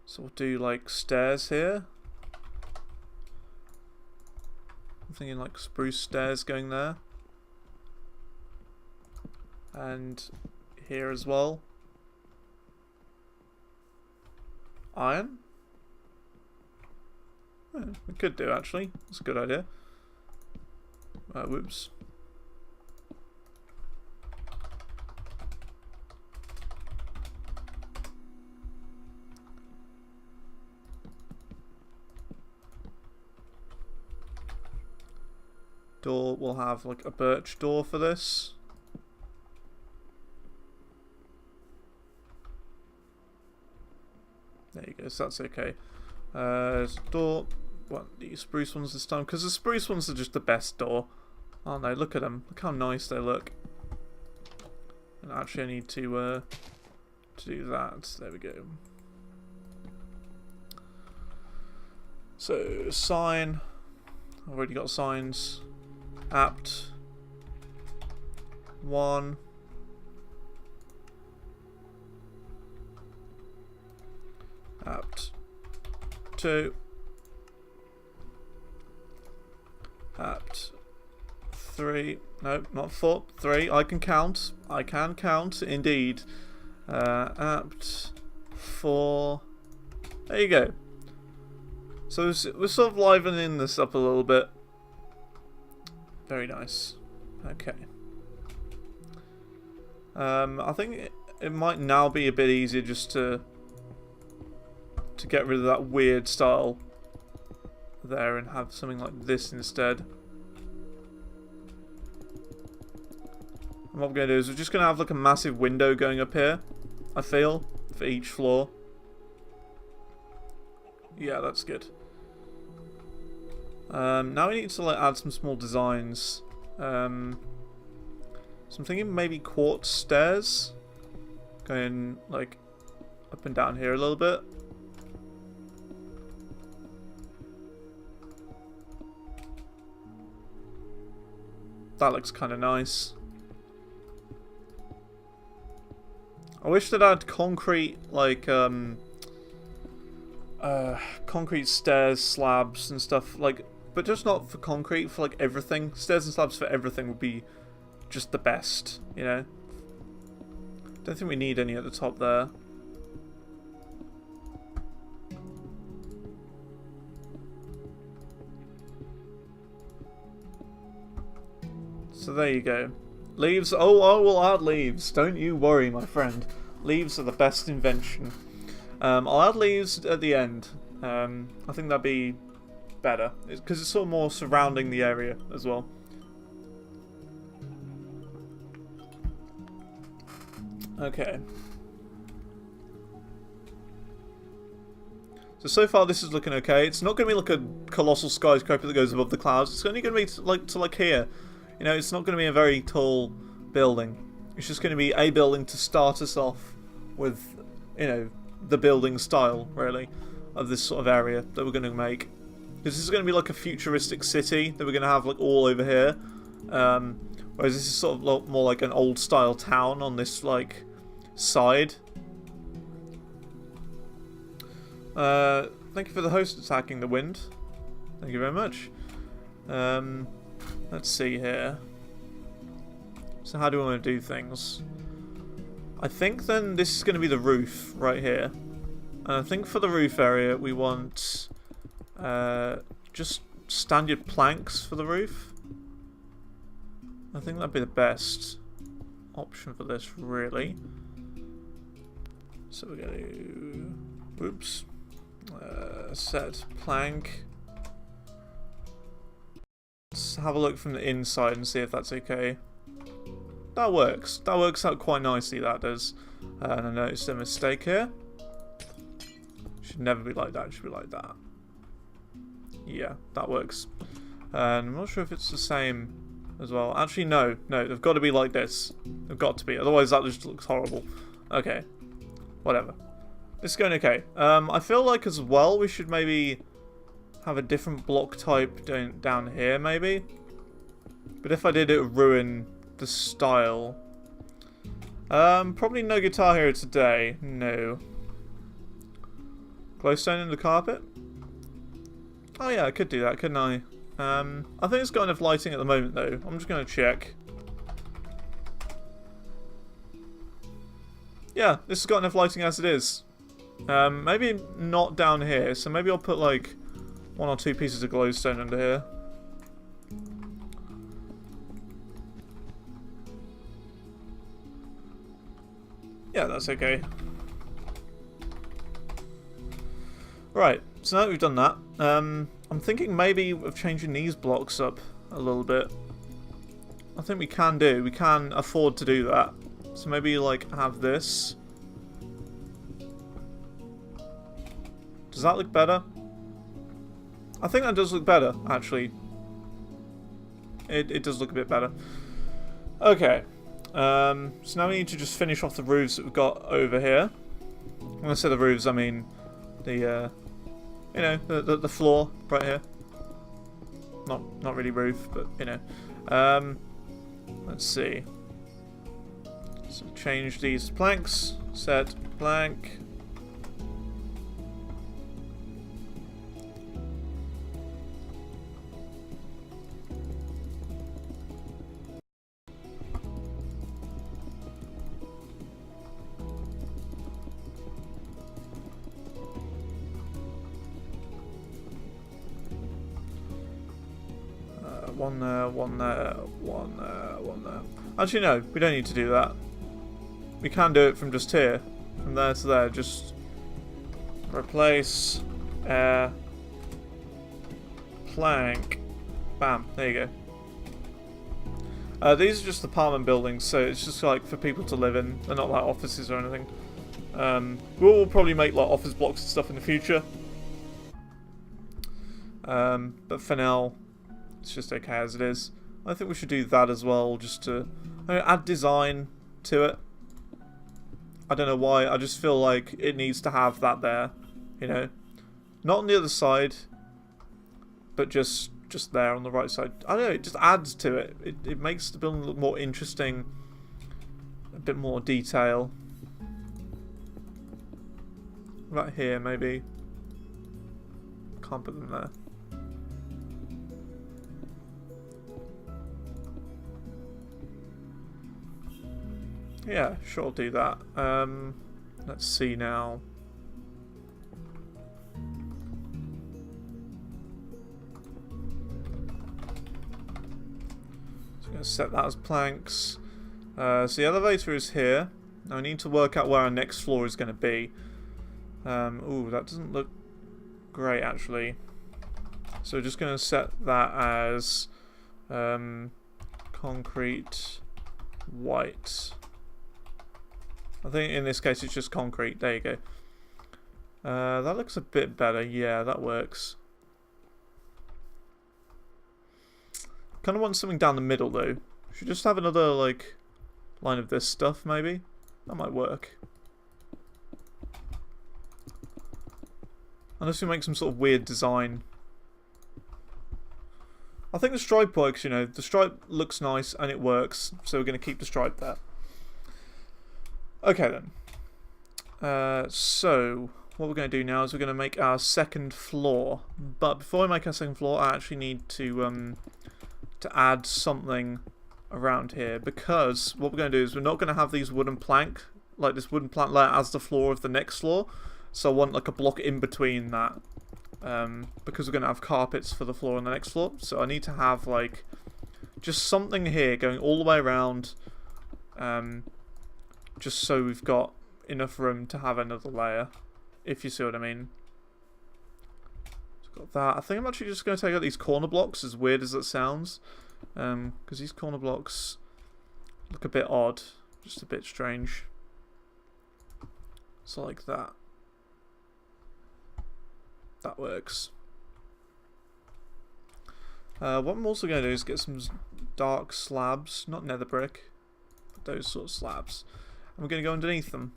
So we'll do like stairs here. I'm thinking like spruce stairs going there. And here as well. Iron? Yeah, we could do actually. That's a good idea. Whoops. Door, we'll have like a birch door for this. There you go, so that's okay. Door, what, the spruce ones this time? Because the spruce ones are just the best door, aren't they? Look at them, look how nice they look. And actually I need to do that. There we go. So, sign. I've already got signs. Apt. 1. Apt. 2. Apt. 3. No, not 4. 3. I can count. I can count, indeed. Apt. 4. There you go. So we're sort of livening this up a little bit. Very nice. Okay. I think it might now be a bit easier just to get rid of that weird style there and have something like this instead. And what we're going to do is we're just going to have like a massive window going up here, I feel, for each floor. Yeah, that's good. Now we need to like add some small designs. So I'm thinking maybe quartz stairs, going like up and down here a little bit. That looks kind of nice. I wish that I had concrete like concrete stairs, slabs and stuff like. But just not for concrete, for like everything. Stairs and slabs for everything would be just the best, you know? Don't think we need any at the top there. So there you go. Leaves, oh, I will add leaves. Don't you worry, my friend. Leaves are the best invention. I'll add leaves at the end. I think that'd be better, because it's sort of more surrounding the area as well. Okay. So far this is looking okay. It's not going to be like a colossal skyscraper that goes above the clouds. It's only going to be to like here. You know, it's not going to be a very tall building. It's just going to be a building to start us off with, you know, the building style, really, of this sort of area that we're going to make. Because this is going to be like a futuristic city that we're going to have like all over here. Whereas this is sort of more like an old style town on this like side. Thank you for the host attacking the wind. Thank you very much. Let's see here. So how do we want to do things? I think then this is going to be the roof right here. And I think for the roof area we want just standard planks for the roof. I think that'd be the best option for this, really. So we're going to... Oops. Set plank. Let's have a look from the inside and see if that's okay. That works. That works out quite nicely, that does. And I noticed a mistake here. Should never be like that, it should be like that. Yeah, that works. And I'm not sure if it's the same as well. Actually, no, they've got to be like this. They've got to be, otherwise that just looks horrible. Okay, whatever. This is going okay. I feel like as well we should maybe have a different block type down here, maybe. But if I did, it would ruin the style. Probably no guitar here today. No. Glowstone in the carpet? Oh yeah, I could do that, couldn't I? I think it's got enough lighting at the moment though. I'm just going to check. Yeah, this has got enough lighting as it is. Maybe not down here, so maybe I'll put like 1 or 2 pieces of glowstone under here. Yeah, that's okay. Right, so now that we've done that, I'm thinking maybe of changing these blocks up a little bit. I think we can afford to do that. So maybe like have this. Does that look better? I think that does look better, actually. It does look a bit better. Okay. So now we need to just finish off the roofs that we've got over here. When I say the roofs, I mean the you know, the floor right here. Not really roof, but you know. Let's see. So change these planks. Set plank. One there, one there, one there, one there. Actually, no, we don't need to do that. We can do it from just here. From there to there, just replace air plank. Bam, there you go. These are just apartment buildings, so it's just like for people to live in. They're not like offices or anything. We'll probably make like office blocks and stuff in the future. But for now, it's just okay as it is. I think we should do that as well, just to add design to it. I don't know why, I just feel like it needs to have that there, you know. Not on the other side, but just there on the right side. I don't know, it just adds to it. It makes the building look more interesting, a bit more detail. Right here, maybe. Can't put them there. Yeah, sure, I'll do that. Let's see now. So I'm going to set that as planks. So the elevator is here. Now I need to work out where our next floor is going to be. Ooh, that doesn't look great actually. So we're just going to set that as concrete white. I think in this case it's just concrete. There you go. That looks a bit better. Yeah, that works. Kind of want something down the middle though. Should just have another like line of this stuff maybe. That might work. Unless we make some sort of weird design. I think the stripe works, you know. The stripe looks nice and it works, so we're going to keep the stripe there. Okay then. So what we're going to do now is we're going to make our second floor. But before we make our second floor, I actually need to add something around here, because what we're going to do is we're not going to have these wooden plank, like this wooden plank layer as the floor of the next floor. So I want like a block in between that, because we're going to have carpets for the floor on the next floor. So I need to have like just something here going all the way around, just so we've got enough room to have another layer, if you see what I mean. So got that. I think I'm actually just going to take out these corner blocks, as weird as that sounds, because these corner blocks look a bit odd, just a bit strange. So like that. That works. What I'm also going to do is get some dark slabs, not nether brick, but those sort of slabs. And we're going to go underneath them.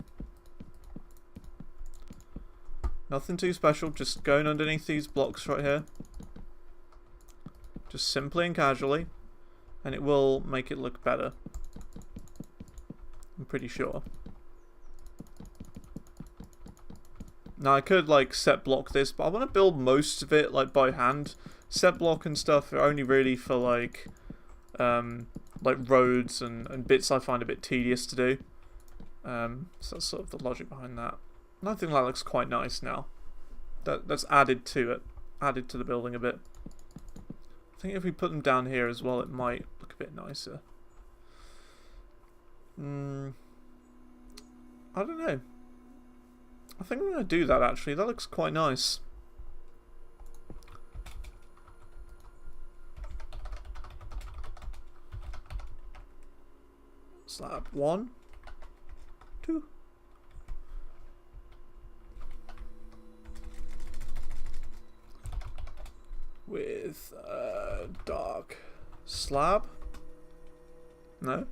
Nothing too special, just going underneath these blocks right here. Just simply and casually. And it will make it look better. I'm pretty sure. Now I could like set block this, but I want to build most of it like by hand. Set block and stuff are only really for like roads and bits I find a bit tedious to do. So that's sort of the logic behind that. And I think that looks quite nice now. That's added to it. Added to the building a bit. I think if we put them down here as well, it might look a bit nicer. I don't know. I think I'm going to do that actually. That looks quite nice. Slab 1, 2. With dark slab. No,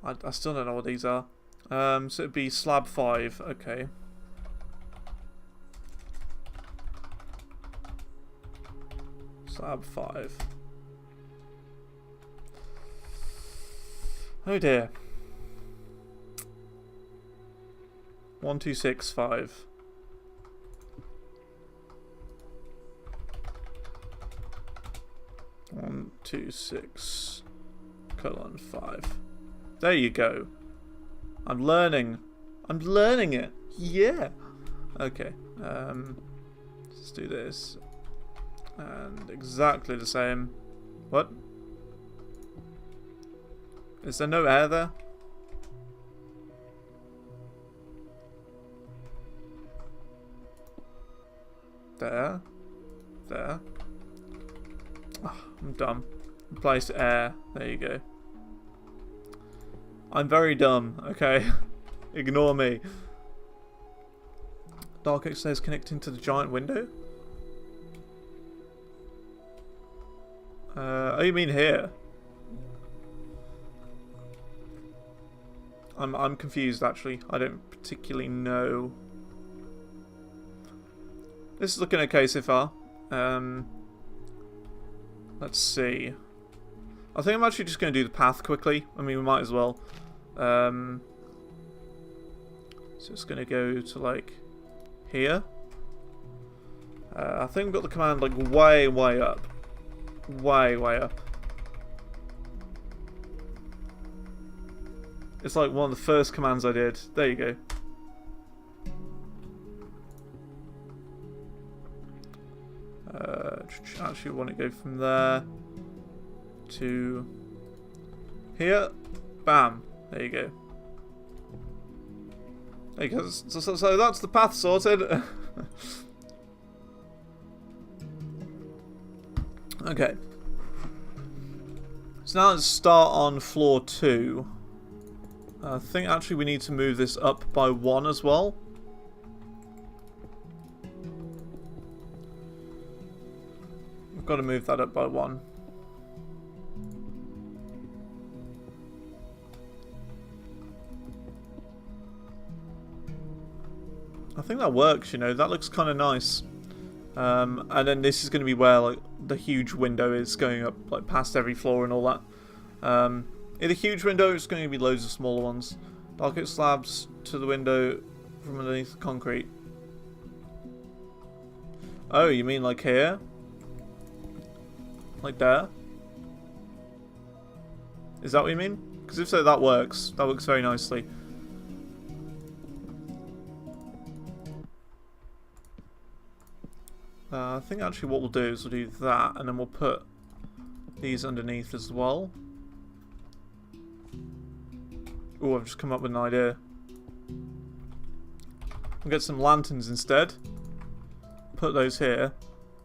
I still don't know what these are. So it'd be slab 5. Okay. Slab 5. Oh dear. 1, 2, 6, 5. One, 2, 6, colon 5. There you go. I'm learning. I'm learning it. Yeah. Okay. Let's do this. And exactly the same. What? Is there no air there? There. There. Oh, I'm dumb. Replace air. There you go. I'm very dumb, okay? Ignore me. Dark Oak says connecting to the giant window? Oh, you mean here? I'm confused actually. I don't particularly know. This is looking okay so far. Let's see. I think I'm actually just going to do the path quickly. I mean, we might as well. So it's going to go to like here. I think we've got the command like way up. Way up. It's like one of the first commands I did. There you go. Actually, I want to go from there to here. Bam. There you go. There you go. So that's the path sorted. Okay. So now let's start on floor 2. I think actually we need to move this up by 1 as well. We've got to move that up by 1. I think that works, you know, that looks kind of nice. And then this is going to be where like the huge window is going up like past every floor and all that. In the huge window, it's going to be loads of smaller ones. Dark Oak slabs to the window from underneath the concrete. Oh, you mean like here? Like there? Is that what you mean? Because if so, that works. That works very nicely. I think actually what we'll do is we'll do that, and then we'll put these underneath as well. Oh, I've just come up with an idea. We'll get some lanterns instead. Put those here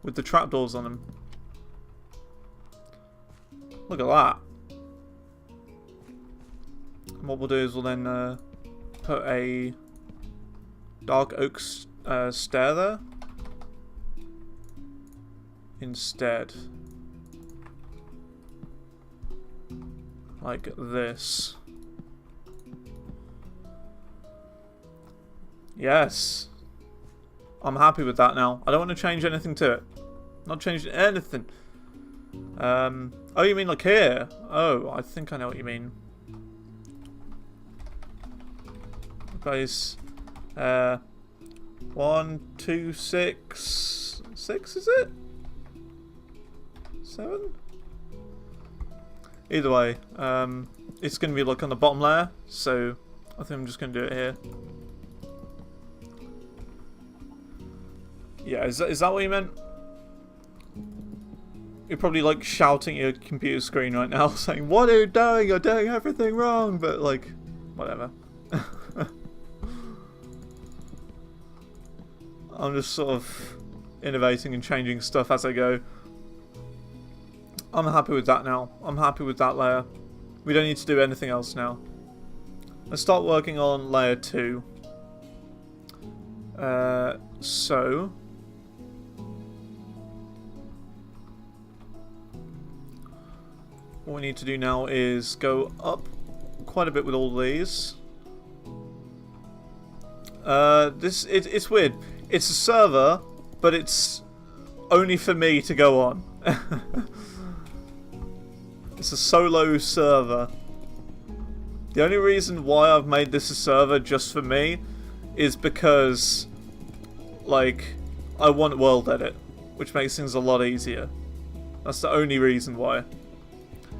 with the trapdoors on them. Look at that. And what we'll do is we'll then put a dark oak stair there instead. Like this. Yes. I'm happy with that now. I don't want to change anything to it. Not changing anything. Oh, you mean like here? Oh, I think I know what you mean. Place. 1, 2, 6. 6 is it? 7? Either way, it's going to be like on the bottom layer, so I think I'm just going to do it here. Yeah, is that what you meant? You're probably like shouting at your computer screen right now saying, "What are you doing? You're doing everything wrong," but like, whatever. I'm just sort of innovating and changing stuff as I go. I'm happy with that now. I'm happy with that layer. We don't need to do anything else now. Let's start working on layer 2. So what we need to do now is go up quite a bit with all these. It's weird. It's a server, but it's only for me to go on. It's a solo server. The only reason why I've made this a server just for me is because, like, I want world edit, which makes things a lot easier. That's the only reason why.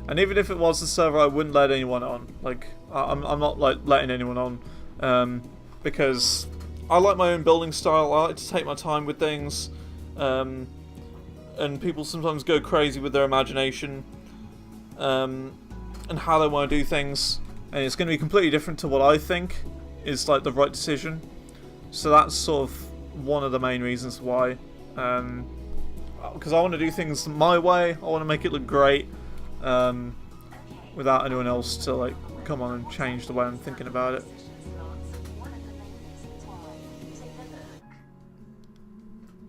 And even if it was a server, I wouldn't let anyone on. Like, I'm not like letting anyone on, because I like my own building style. I like to take my time with things, and people sometimes go crazy with their imagination, and how they want to do things, and it's going to be completely different to what I think is like the right decision. So that's sort of one of the main reasons why, because I want to do things my way. I want to make it look great, without anyone else to like come on and change the way I'm thinking about it.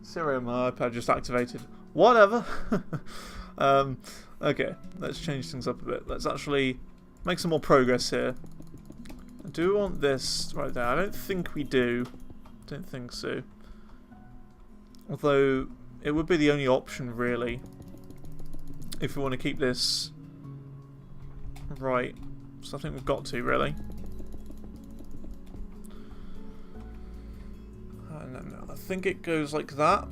Siri on my iPad just activated. Whatever. Okay, let's change things up a bit. Let's actually make some more progress here. Do we want this right there? I don't think we do. Don't think so. Although, it would be the only option, really, if we want to keep this right. So I think we've got to, really. No, I think it goes like that.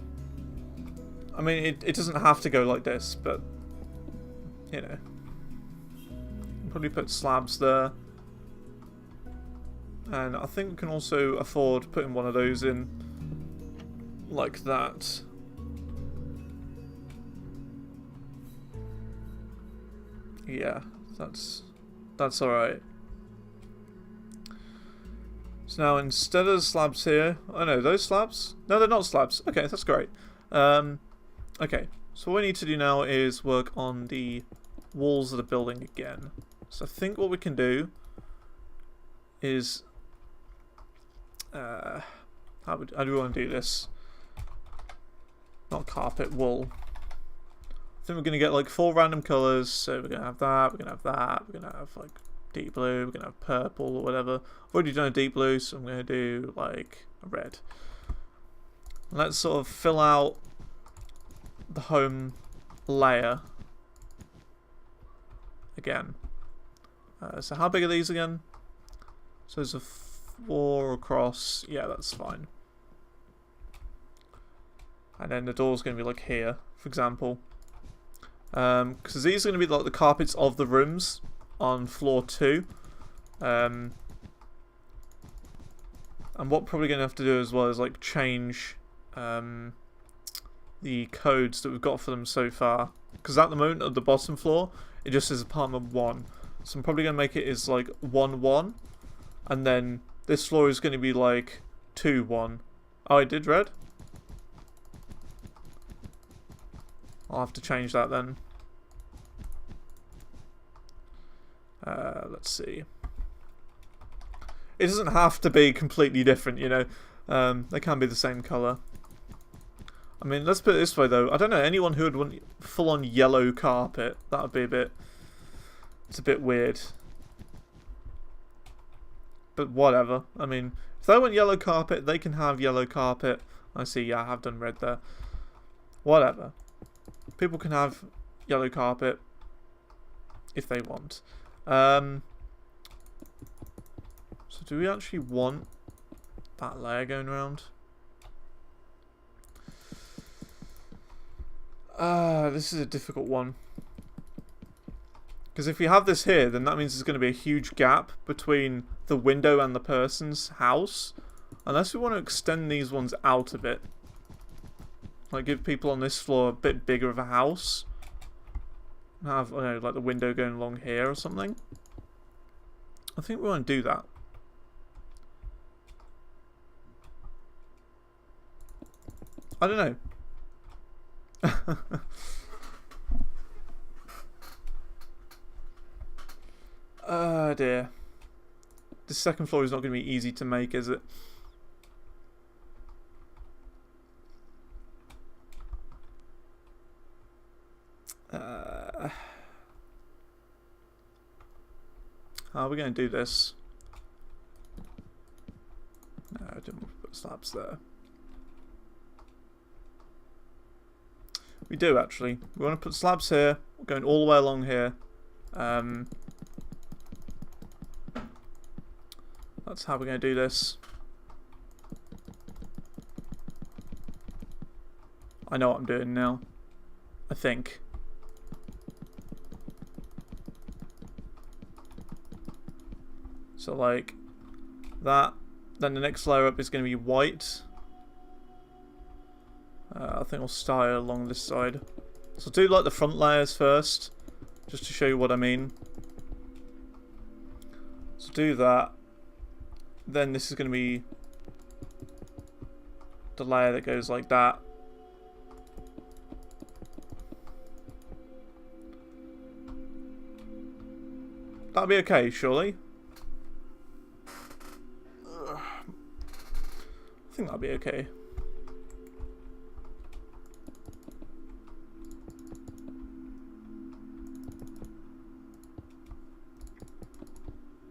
I mean, it doesn't have to go like this, but, you know. Probably put slabs there. And I think we can also afford putting one of those in like that. Yeah, that's alright. So now instead of slabs here, oh no, those slabs? No, they're not slabs. Okay, that's great. Okay, so what we need to do now is work on the walls of the building again. So I think what we can do is, how do we want to do this? Not carpet, wool. I think we're going to get like 4 random colours, so we're going to have that, we're going to have that, we're going to have like deep blue, we're going to have purple or whatever. I've already done a deep blue, so I'm going to do like a red. Let's sort of fill out the home layer again. So how big are these again? So there's a 4 across. Yeah, that's fine. And then the door's going to be like here, for example. Because these are going to be like the carpets of the rooms on floor 2. And what probably going to have to do as well is like change the codes that we've got for them so far. Because at the moment at the bottom floor, it just says apartment 1. So I'm probably going to make it as like 1-1. And then this floor is going to be like 2-1. Oh, I did red? I'll have to change that then. Let's see. It doesn't have to be completely different, you know. They can be the same colour. I mean, let's put it this way though. I don't know anyone who would want full-on yellow carpet. That would be a bit... It's a bit weird. But whatever. I mean, if they want yellow carpet, they can have yellow carpet. I see, yeah, I have done red there. Whatever. People can have yellow carpet if they want. So do we actually want that layer going around? This is a difficult one. Because if we have this here, then that means there's going to be a huge gap between the window and the person's house. Unless we want to extend these ones out a bit. Like give people on this floor a bit bigger of a house. Have, I don't know, like the window going along here or something. I think we want to do that. I don't know. Oh dear. The second floor is not going to be easy to make, is it? How are we going to do this? No, I didn't put slabs there. We do actually. We want to put slabs here. We're going all the way along here. That's how we're going to do this. I know what I'm doing now. I think. So like that. Then the next layer up is going to be white. I think I'll start along this side. So do like the front layers first, just to show you what I mean. So do that. Then this is going to be the layer that goes like that. That'll be okay, surely. I think that'll be okay.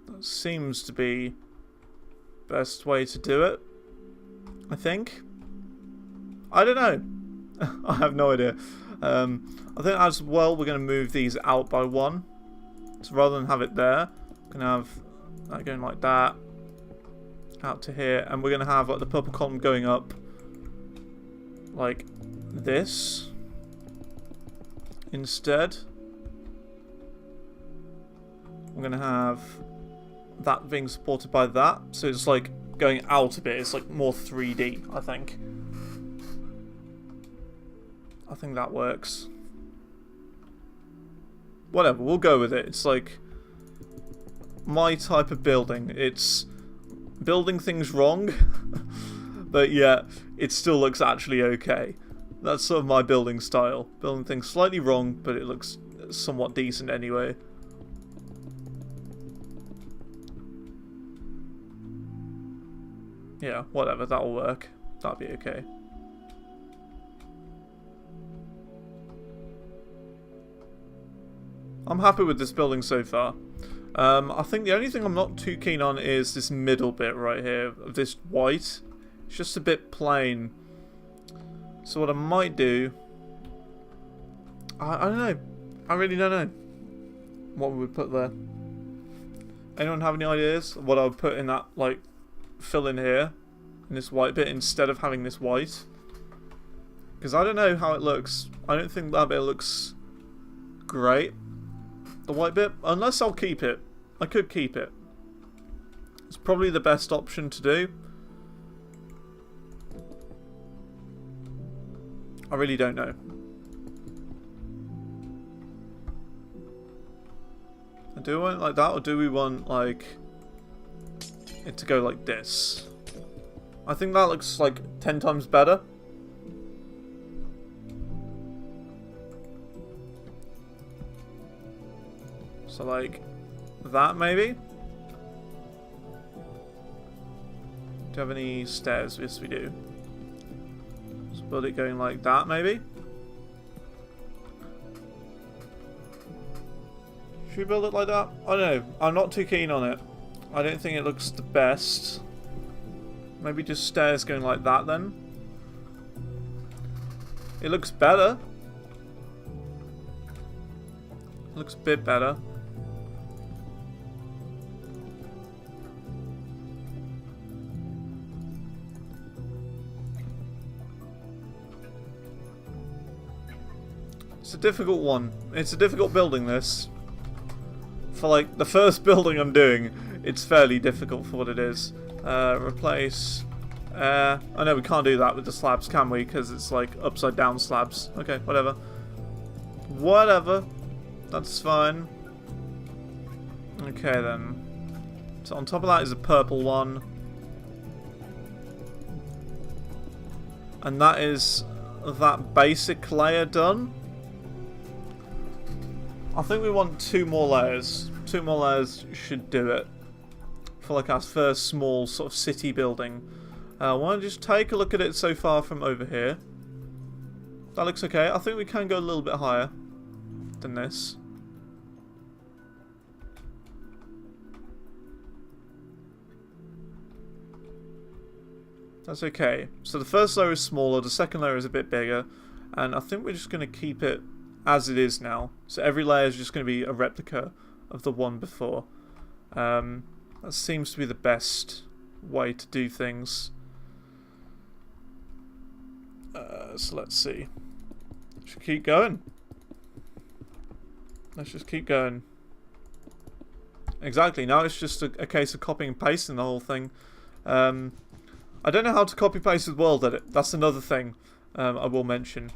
That seems to be the best way to do it, I think. I don't know. I have no idea. I think as well we're going to move these out by one. So rather than have it there, we're going to have that going like that. Out to here, and we're going to have like the purple column going up like this instead. We're going to have that being supported by that, so it's like going out a bit. It's like more 3D, I think. I think that works. Whatever, we'll go with it. It's like my type of building. It's building things wrong, but yeah, it still looks actually okay. That's sort of my building style. Building things slightly wrong, but it looks somewhat decent anyway. Yeah, whatever, that'll work. That'll be okay. I'm happy with this building so far. I think the only thing I'm not too keen on is this middle bit right here, of this white. It's just a bit plain. So what I might do... I don't know. I really don't know what we would put there. Anyone have any ideas of what I would put in that, like, fill in here? In this white bit, instead of having this white? Because I don't know how it looks. I don't think that bit looks great. The white bit, unless I'll keep it. I could keep it. It's probably the best option to do. I really don't know. Do we want it like that, or do we want like it to go like this? I think that looks like 10 times better. So like that maybe? Do you have any stairs? Yes we do. Let's build it going like that maybe? Should we build it like that? I don't know. I'm not too keen on it. I don't think it looks the best. Maybe just stairs going like that then? It looks better. It looks a bit better. It's a difficult one. It's a difficult building, this. For like the first building I'm doing, it's fairly difficult for what it is. Replace. I know we can't do that with the slabs, can we? Because it's like upside down slabs. Okay, whatever. Whatever. That's fine. Okay then. So on top of that is a purple one. And that is that basic layer done. I think we want 2 more layers. 2 more layers should do it. For like our first small sort of city building. I want to just take a look at it so far from over here. That looks okay. I think we can go a little bit higher than this. That's okay. So the first layer is smaller, the second layer is a bit bigger, and I think we're just going to keep it as it is now. So every layer is just going to be a replica of the one before. That seems to be the best way to do things. So let's see. Should keep going. Let's just keep going. Exactly. Now it's just a case of copying and pasting the whole thing. I don't know how to copy paste with World Edit. That's another thing I will mention.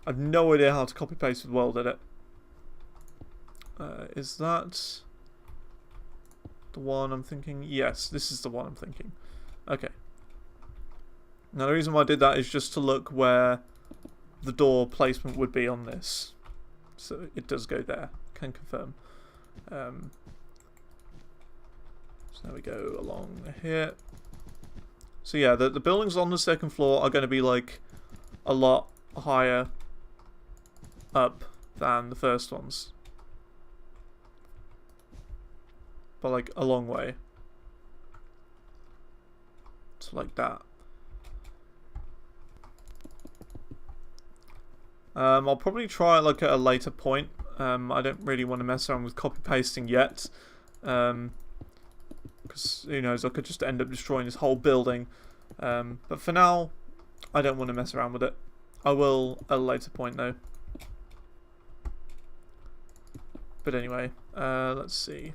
I've no idea how to copy paste with World Edit. Is that the one I'm thinking? Yes, this is the one I'm thinking. Okay. Now the reason why I did that is just to look where the door placement would be on this. So it does go there. Can confirm. So now we go along here. So yeah, the buildings on the second floor are going to be like a lot higher up than the first ones. But like a long way. So like that. I'll probably try it like at a later point. I don't really want to mess around with copy pasting yet. Because who knows, I could just end up destroying this whole building. But for now, I don't want to mess around with it. I will at a later point though. But anyway, let's see.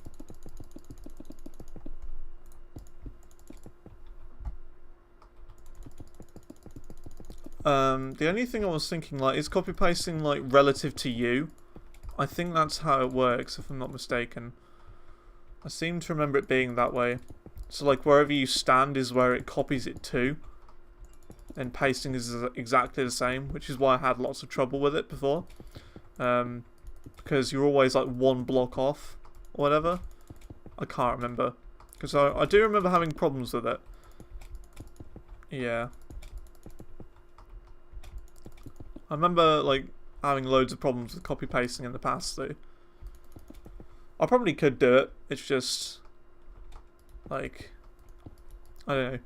The only thing I was thinking, like, is copy pasting like relative to you? I think that's how it works, if I'm not mistaken. I seem to remember it being that way. So like wherever you stand is where it copies it to. And pasting is exactly the same, which is why I had lots of trouble with it before. Because you're always like one block off, or whatever. I can't remember. Because I do remember having problems with it. Yeah. I remember like having loads of problems with copy pasting in the past though. I probably could do it, it's just like, I don't know,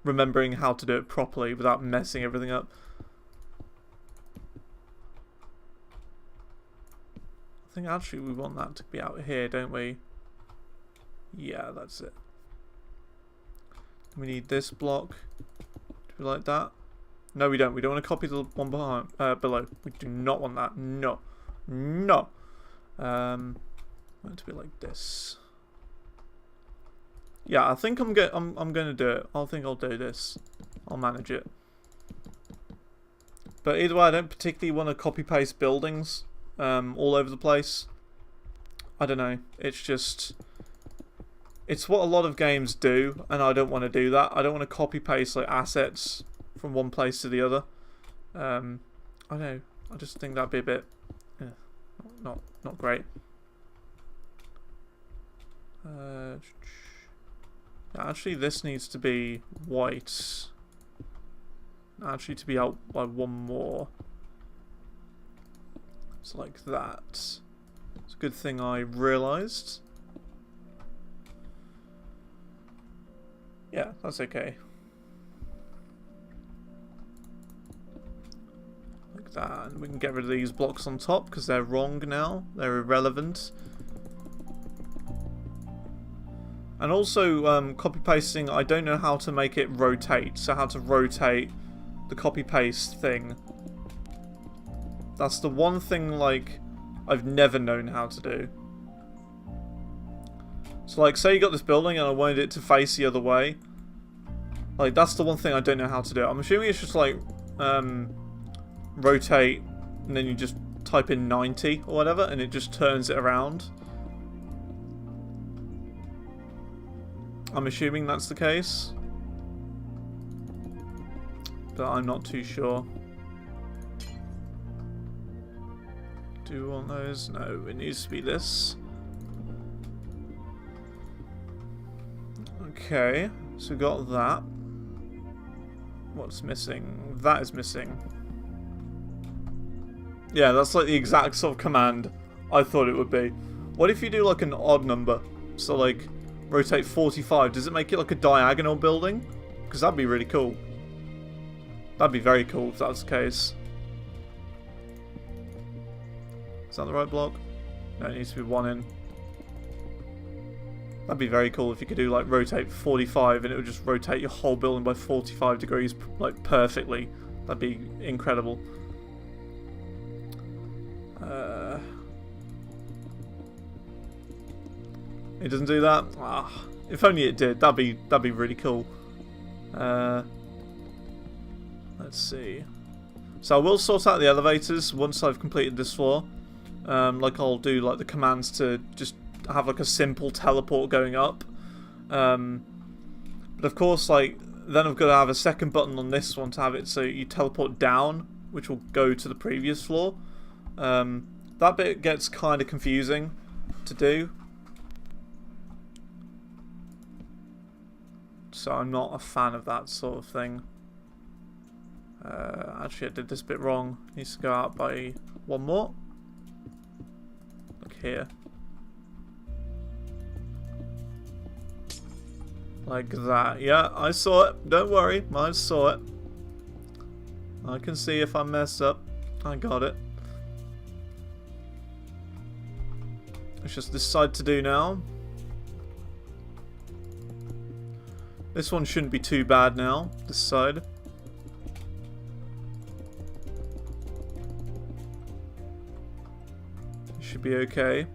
remembering how to do it properly without messing everything up. I think actually we want that to be out here, don't we? Yeah, that's it. We need this block to be like that. No, we don't. We don't want to copy the one behind, below. We do not want that. No. No. I want it to be like this. Yeah, I think I'm going to do it. I think I'll do this. I'll manage it. But either way, I don't particularly want to copy paste buildings all over the place. I don't know. It's just, it's what a lot of games do, and I don't want to do that. I don't want to copy paste like assets from one place to the other. I don't know. I just think that'd be a bit, not great. Actually, this needs to be white. Actually, to be out by one more. So like that. It's a good thing I realised. Yeah, that's okay. Like like that. And we can get rid of these blocks on top because they're wrong now. They're irrelevant. And also, copy-pasting, I don't know how to make it rotate. So how to rotate the copy-paste thing. That's the one thing, like, I've never known how to do. So, like, say you got this building and I wanted it to face the other way. Like, that's the one thing I don't know how to do. I'm assuming it's just, like, rotate, and then you just type in 90 or whatever, and it just turns it around. I'm assuming that's the case, but I'm not too sure. Do we want those? No, it needs to be this. Okay, so we got that. What's missing? That is missing. Yeah, that's like the exact sort of command I thought it would be. What if you do like an odd number? So like rotate 45. Does it make it like a diagonal building? Because that'd be really cool. That'd be very cool if that's the case. Is that the right block? No, it needs to be one in. That'd be very cool if you could do like rotate 45 and it would just rotate your whole building by 45 degrees like perfectly. That'd be incredible. It doesn't do that? Ah, if only it did. That'd be really cool. Let's see. So I will sort out the elevators once I've completed this floor. Like I'll do like the commands to just have like a simple teleport going up. But of course, like then I've got to have a second button on this one to have it so you teleport down, which will go to the previous floor. That bit gets kind of confusing to do. So I'm not a fan of that sort of thing. Actually, I did this bit wrong. It needs to go out by one more. Look here. Like that. Yeah, I saw it. Don't worry. I saw it. I can see if I mess up. I got it. It's just this side to do now. This one shouldn't be too bad now. This side. It should be okay.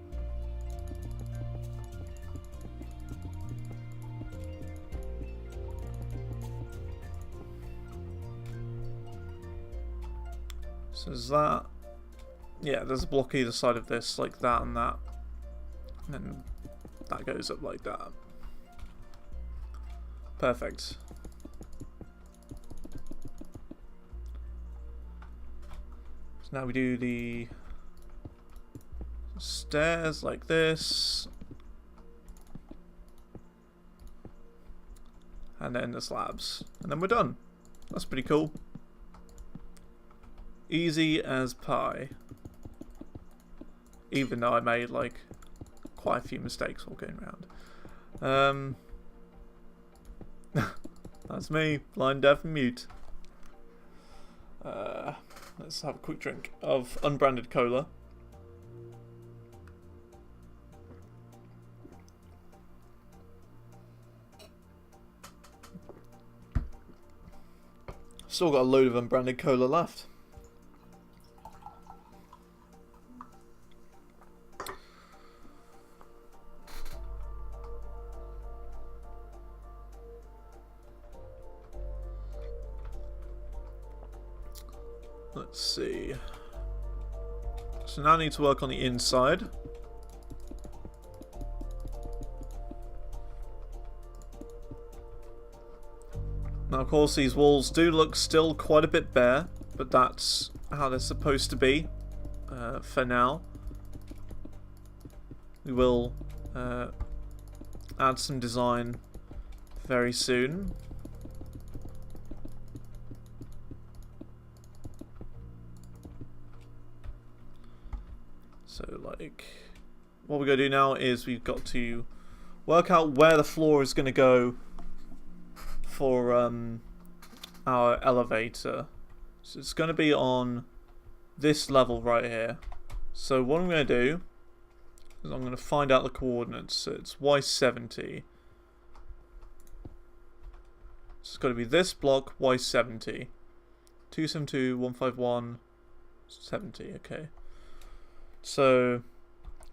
So is that... Yeah, there's a block either side of this, like that and that. And then that goes up like that. Perfect. So now we do the stairs like this. And then the slabs. And then we're done. That's pretty cool. Easy as pie. Even though I made like quite a few mistakes all going around. That's me, blind, deaf and mute. Let's have a quick drink of unbranded cola. Still got a load of unbranded cola left. Let's see. So now I need to work on the inside. Now of course these walls do look still quite a bit bare, but that's how they're supposed to be for now. We will add some design very soon. So like, what we're going to do now is we've got to work out where the floor is going to go for our elevator. So it's going to be on this level right here. So what I'm going to do is I'm going to find out the coordinates. So it's y70. So it's got to be this block, y70. 272, 151, 70. Okay. So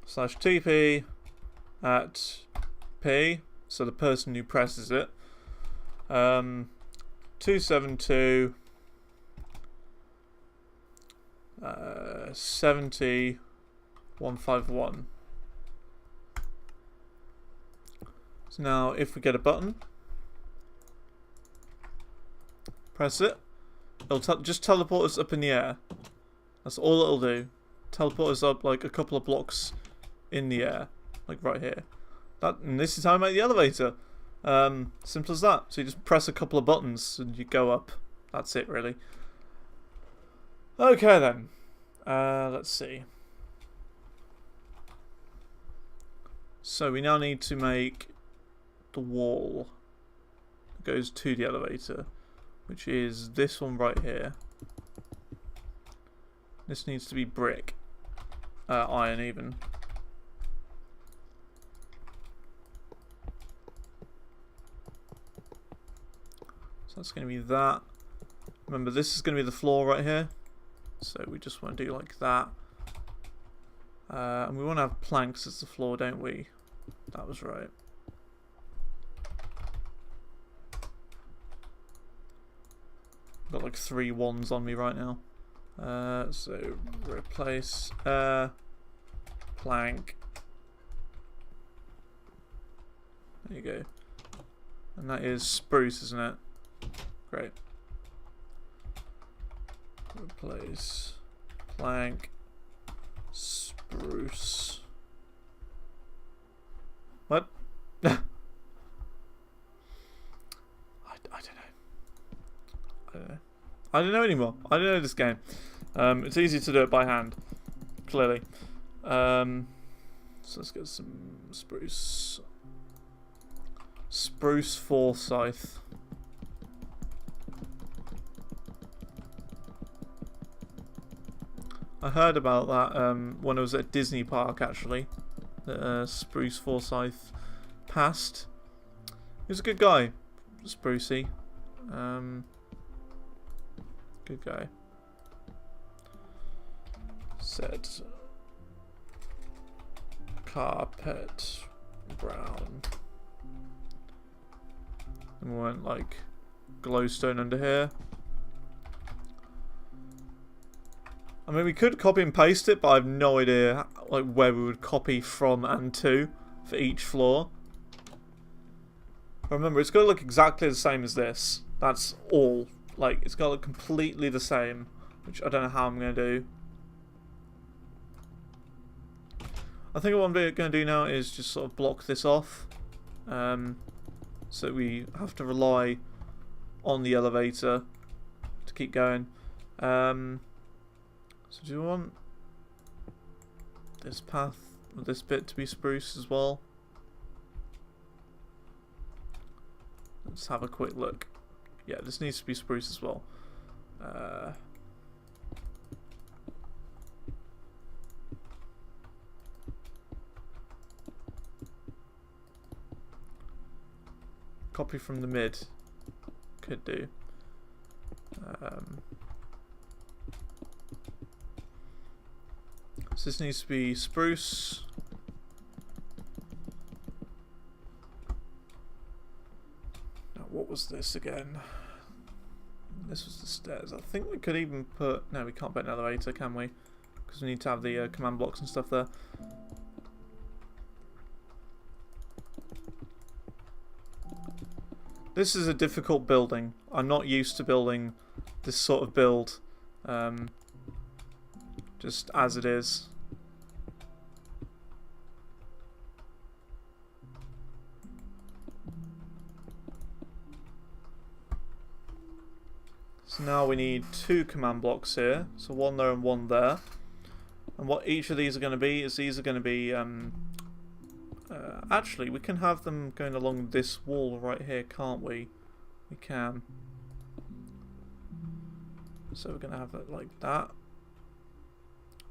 slash TP at P. So the person who presses it. 272 70 151. So now if we get a button, press it, it'll just teleport us up in the air. That's all it'll do. Teleport us up like a couple of blocks in the air, like right here. And this is how I make the elevator. Simple as that. So you just press a couple of buttons and you go up. That's it, really. Okay then. Let's see. So we now need to make the wall that goes to the elevator, which is this one right here. This needs to be brick. Iron even. So that's going to be that. Remember, this is going to be the floor right here. So we just want to do like that. And we want to have planks as the floor, don't we? That was right. I've got like 3 ones on me right now. So replace plank. There you go. And that is spruce, isn't it? Great. Replace plank spruce. What? I don't know. I don't know anymore. I don't know this game. It's easy to do it by hand, clearly. So let's get some spruce. Spruce Forsyth. I heard about that when I was at Disney Park, actually. That Spruce Forsyth passed. He was a good guy, Sprucey. Good guy. Set carpet brown. And we went like glowstone under here. I mean, we could copy and paste it, but I have no idea like where we would copy from and to for each floor. Remember, it's got to look exactly the same as this. That's all. Like, it's got to look completely the same, which I don't know how I'm going to do. I think what I'm going to do now is just sort of block this off. So we have to rely on the elevator to keep going. So do you want this path, this bit to be spruce as well? Let's have a quick look. Yeah, this needs to be spruce as well. Copy from the mid. Could do. So this needs to be spruce. Now what was this again? This was the stairs. I think we could even put... No, we can't put an elevator, can we? Because we need to have the command blocks and stuff there. This is a difficult building. I'm not used to building this sort of build. Just as it is. So now we need 2 command blocks here. So 1 there and 1 there. And what each of these are going to be is these are going to be... actually, we can have them going along this wall right here, can't we? We can. So we're going to have it like that.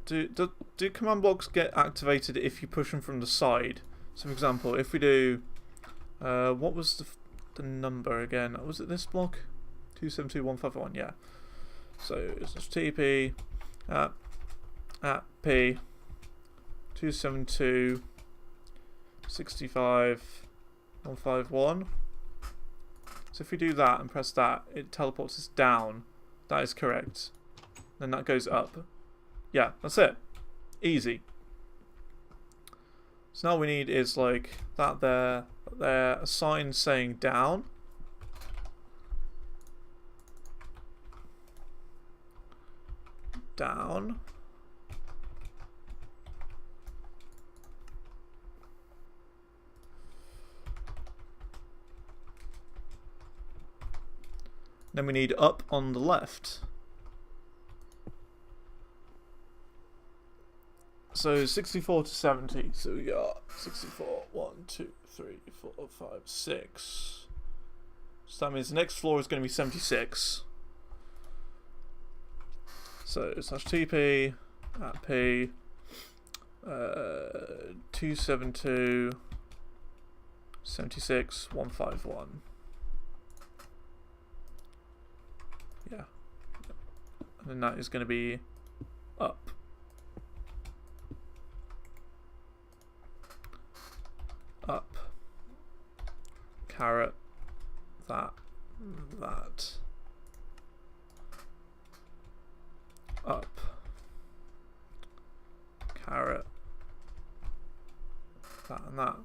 do command blocks get activated if you push them from the side? So, for example, if we do, what was the number again? Was it this block? 272151. Yeah. So it's TP at P 272 65 151. So if we do that and press that, it teleports us down. That is correct. Then that goes up. Yeah, that's it. Easy. So now we need is like that there, a sign saying down. Down. Then we need up on the left. So 64 to 70. So we got 64, 1, 2, 3, 4, 5, 6. So that means the next floor is going to be 76. So slash TP at P 272 76 151. Yeah. And then that is going to be up. Up. Carrot. That. Up. Carrot. That and that.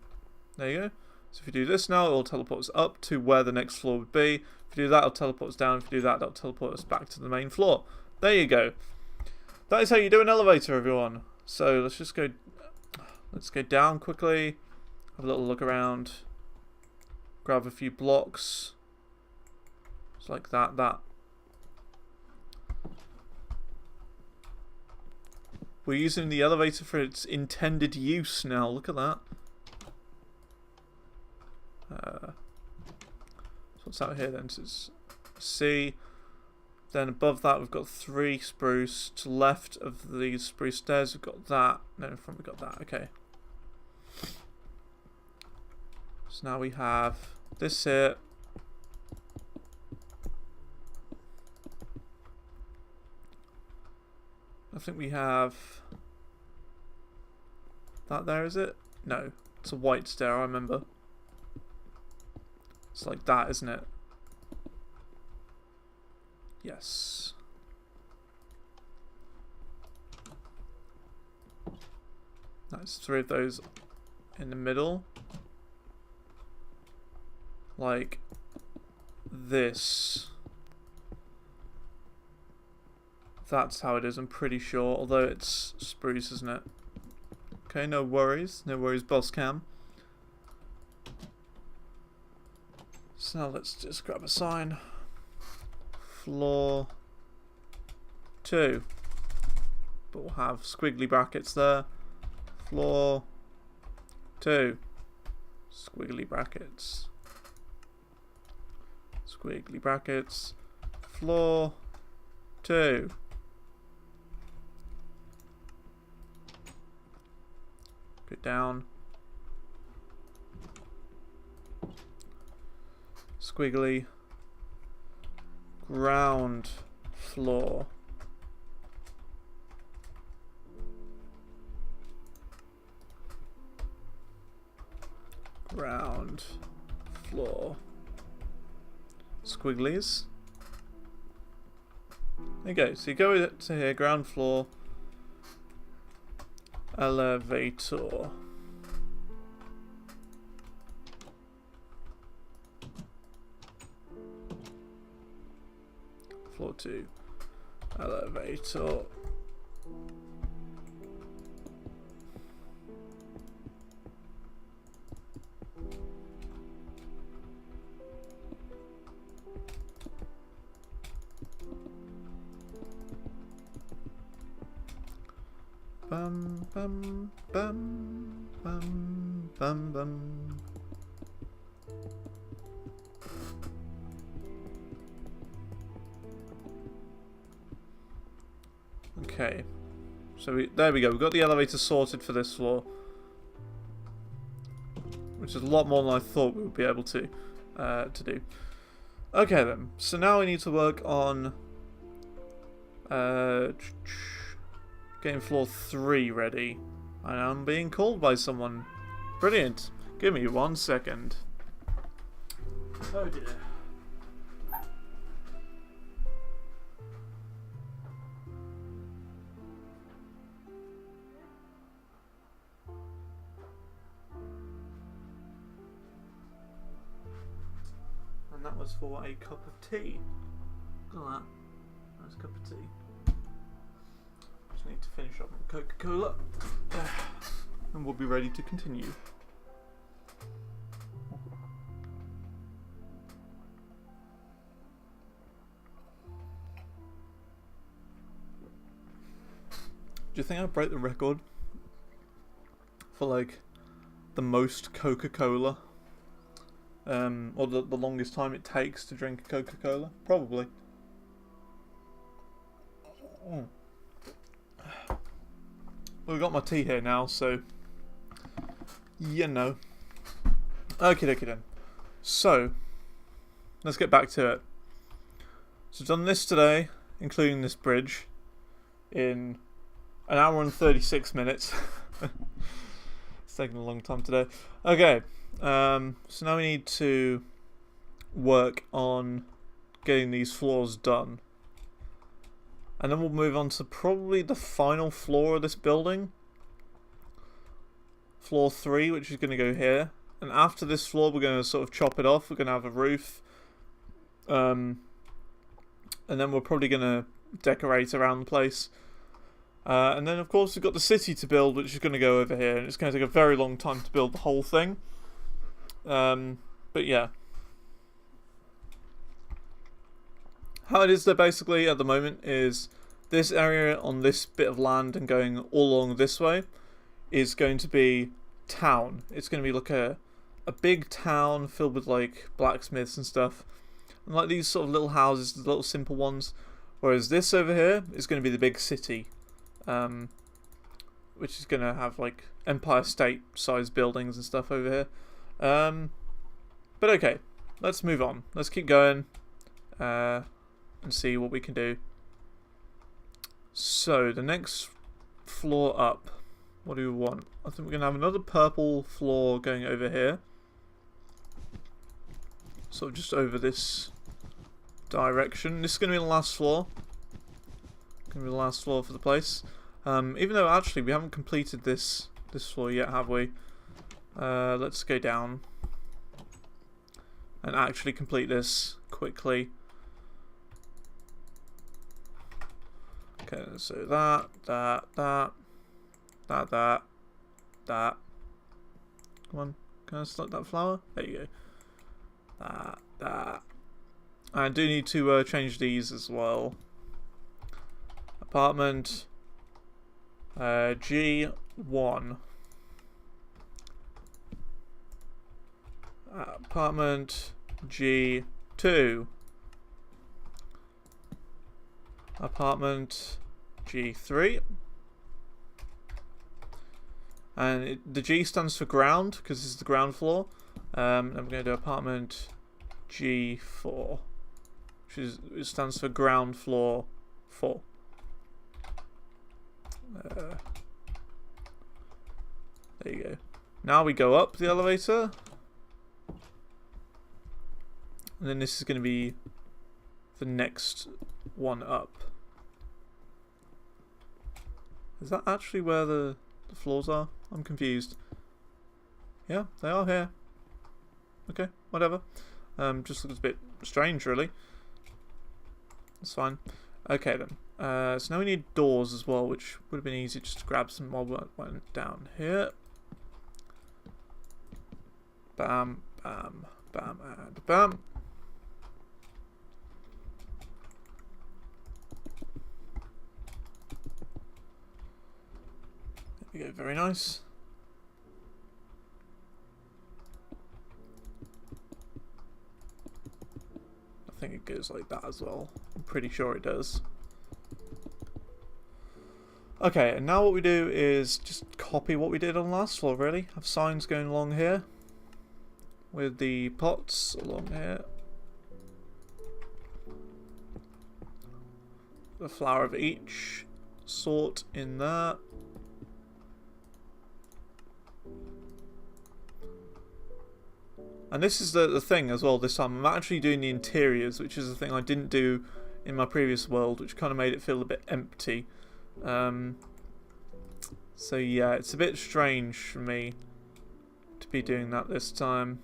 There you go. So if you do this now, it will teleport us up to where the next floor would be. If you do that, it'll teleport us down. If you do that, that'll teleport us back to the main floor. There you go. That is how you do an elevator, everyone. So let's just go. Let's go down quickly. Have a little look around. Grab a few blocks. Just like that. We're using the elevator for its intended use now. Look at that. So what's out here then? So it's C. Then above that we've got 3 spruce. To the left of these spruce stairs we've got that. No, in front we've got that. Okay. So now we have this here. I think we have that there, is it? No, it's a white stair, I remember. It's like that, isn't it? Yes. That's 3 of those in the middle. Like this. That's how it is, I'm pretty sure. Although it's spruce, isn't it? Okay, no worries. No worries, boss cam. So now let's just grab a sign. Floor 2. But we'll have squiggly brackets there. Floor 2. Squiggly brackets. Squiggly brackets. Floor 2. Go down. Squiggly. Ground floor. Ground floor. Squigglies. There you go. So you go to here, ground floor. Elevator. Floor 2. Elevator. Bum bum bum bum bum bum. Okay. So there we go. We've got the elevator sorted for this floor, which is a lot more than I thought we would be able to do. Okay then. So now we need to work on getting floor 3 ready. And I'm being called by someone. Brilliant. Give me 1 second. Oh dear. And that was for a cup of tea. Look at that. Nice cup of tea. Just need to finish up with Coca-Cola. And we'll be ready to continue. Do you think I'd break the record for like the most Coca-Cola? Or the longest time it takes to drink a Coca-Cola? Probably. Well, we've got my tea here now, so you know. Okie dokie then. So, let's get back to it. So I've done this today, including this bridge, in 1 hour and 36 minutes. It's taken a long time today. Okay, so now we need to work on getting these floors done. And then we'll move on to probably the final floor of this building. Floor 3, which is going to go here. And after this floor, we're going to sort of chop it off. We're going to have a roof. And then we're probably going to decorate around the place. And then, of course, we've got the city to build, which is going to go over here. And it's going to take a very long time to build the whole thing. But yeah. How it is there basically at the moment is this area on this bit of land and going all along this way is going to be town. It's going to be like a big town filled with like blacksmiths and stuff. And like these sort of little houses, the little simple ones. Whereas this over here is going to be the big city. Which is going to have like Empire State sized buildings and stuff over here. But okay, let's move on. Let's keep going. And see what we can do. So the next floor up, what do we want? I think we're going to have another purple floor going over here, sort of just over this direction. This is going to be the last floor. Going to be the last floor for the place. Even though actually we haven't completed this floor yet, have we? Let's go down and actually complete this quickly. Okay, so that. Come on, can I select that flower? There you go. That. I do need to change these as well. Apartment G1. Apartment G2. Apartment G3. And the G stands for ground, because this is the ground floor. And we're going to do apartment G4, it stands for ground floor 4. There you go. Now we go up the elevator. And then this is going to be the next one up. Is that actually where the floors are? I'm confused. Yeah, they are here. Okay, whatever. Just looks a bit strange, really. That's fine. Okay then. So now we need doors as well, which would have been easy just to grab some while we went down here. Bam, bam, bam, and bam. There we go, very nice. I think it goes like that as well. I'm pretty sure it does. Okay, and now what we do is just copy what we did on the last floor, really. Have signs going along here. With the pots along here. The flower of each sort in there. And this is the thing as well this time. I'm actually doing the interiors, which is the thing I didn't do in my previous world, which kind of made it feel a bit empty. So yeah, it's a bit strange for me to be doing that this time.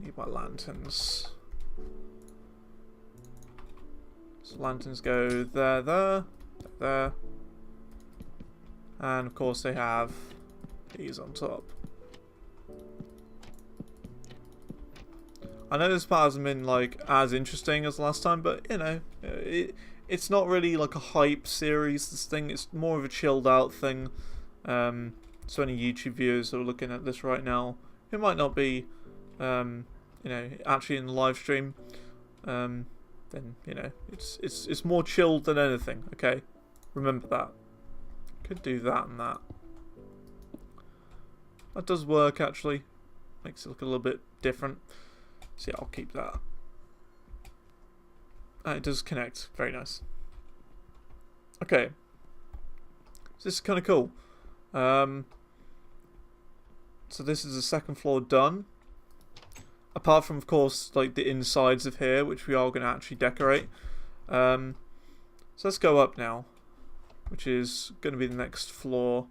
Need my lanterns. So lanterns go there, there. And of course they have these on top. I know this part hasn't been like as interesting as last time, but you know, it's not really like a hype series. This thing, it's more of a chilled out thing. So any YouTube viewers who are looking at this right now, it might not be, you know, actually in the live stream. Then you know, it's more chilled than anything. Okay, remember that. Could do that and that. That does work actually. Makes it look a little bit different. So yeah, I'll keep that. And it does connect. Very nice. Okay. So this is kind of cool. So this is the second floor done. Apart from, of course, like the insides of here, which we are going to actually decorate. So let's go up now, which is going to be the next floor.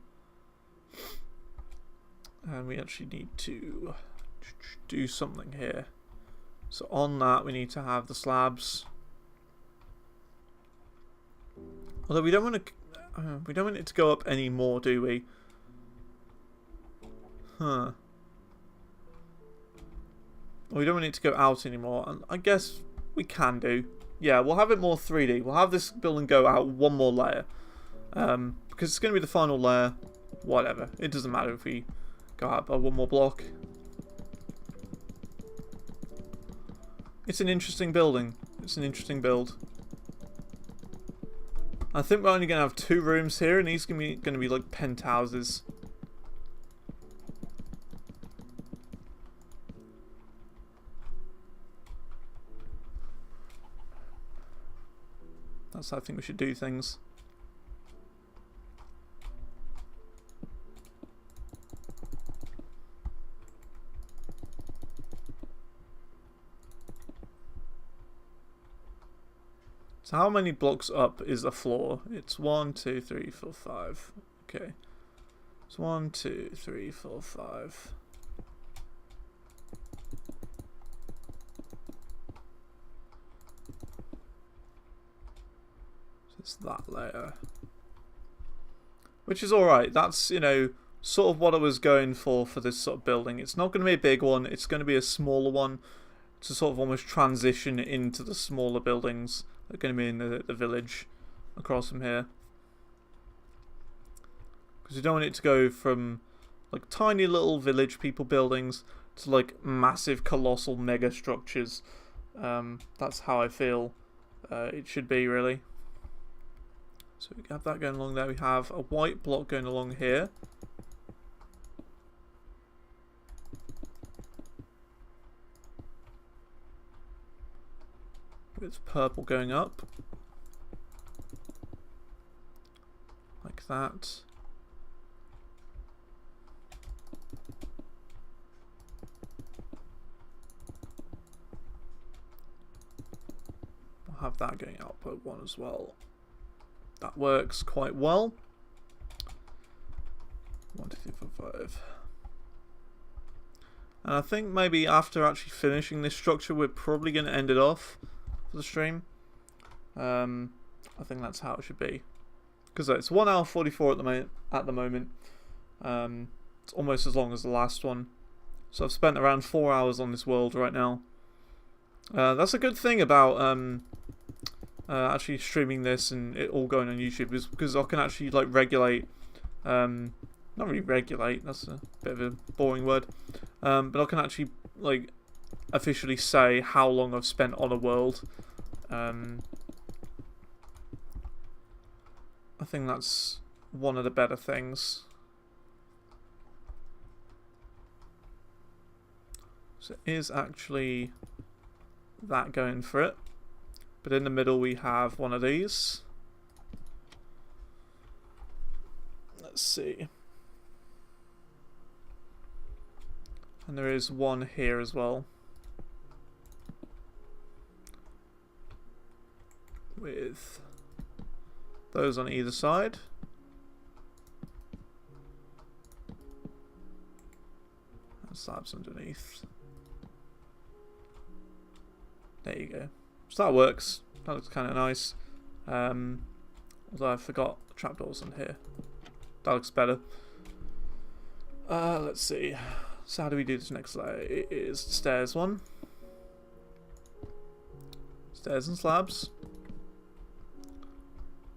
And we actually need to do something here. So on that we need to have the slabs. Although we don't want it to go up any more, do we? Huh. Well, we don't want it to go out anymore, and I guess we can do. Yeah, we'll have it more 3D. We'll have this building go out one more layer. Because it's going to be the final layer. Whatever. It doesn't matter if we go out by one more block. It's an interesting building. It's an interesting build. I think we're only going to have 2 rooms here, and these are going to be like penthouses. That's how I think we should do things. So how many blocks up is a floor? It's 1, 2, 3, 4, 5. Okay. It's 1, 2, 3, 4, 5. So it's that layer. Which is alright. That's, you know, sort of what I was going for this sort of building. It's not going to be a big one. It's going to be a smaller one to sort of almost transition into the smaller buildings. They're going to be in the village across from here. Because we don't want it to go from like tiny little village people buildings to like massive colossal mega structures. That's how I feel it should be, really. So we have that going along there. We have a white block going along here. With purple going up. Like that. We'll have that going out by 1 as well. That works quite well. 1, 2, 3, 4, 5. And I think maybe after actually finishing this structure, we're probably going to end it off for the stream. I think that's how it should be. Because it's 1 hour 44 at the moment. It's almost as long as the last one. So I've spent around 4 hours on this world right now. That's a good thing about actually streaming this and it all going on YouTube, is because I can actually like regulate. Not really regulate, that's a bit of a boring word. But I can actually like officially say how long I've spent on a world. I think that's one of the better things. So it is actually that going for it. But in the middle we have one of these. Let's see. And there is one here as well. With those on either side. And slabs underneath. There you go. So that works. That looks kind of nice. Although I forgot trapdoors on here. That looks better. Let's see. So how do we do this next layer? It is stairs one. Stairs and slabs.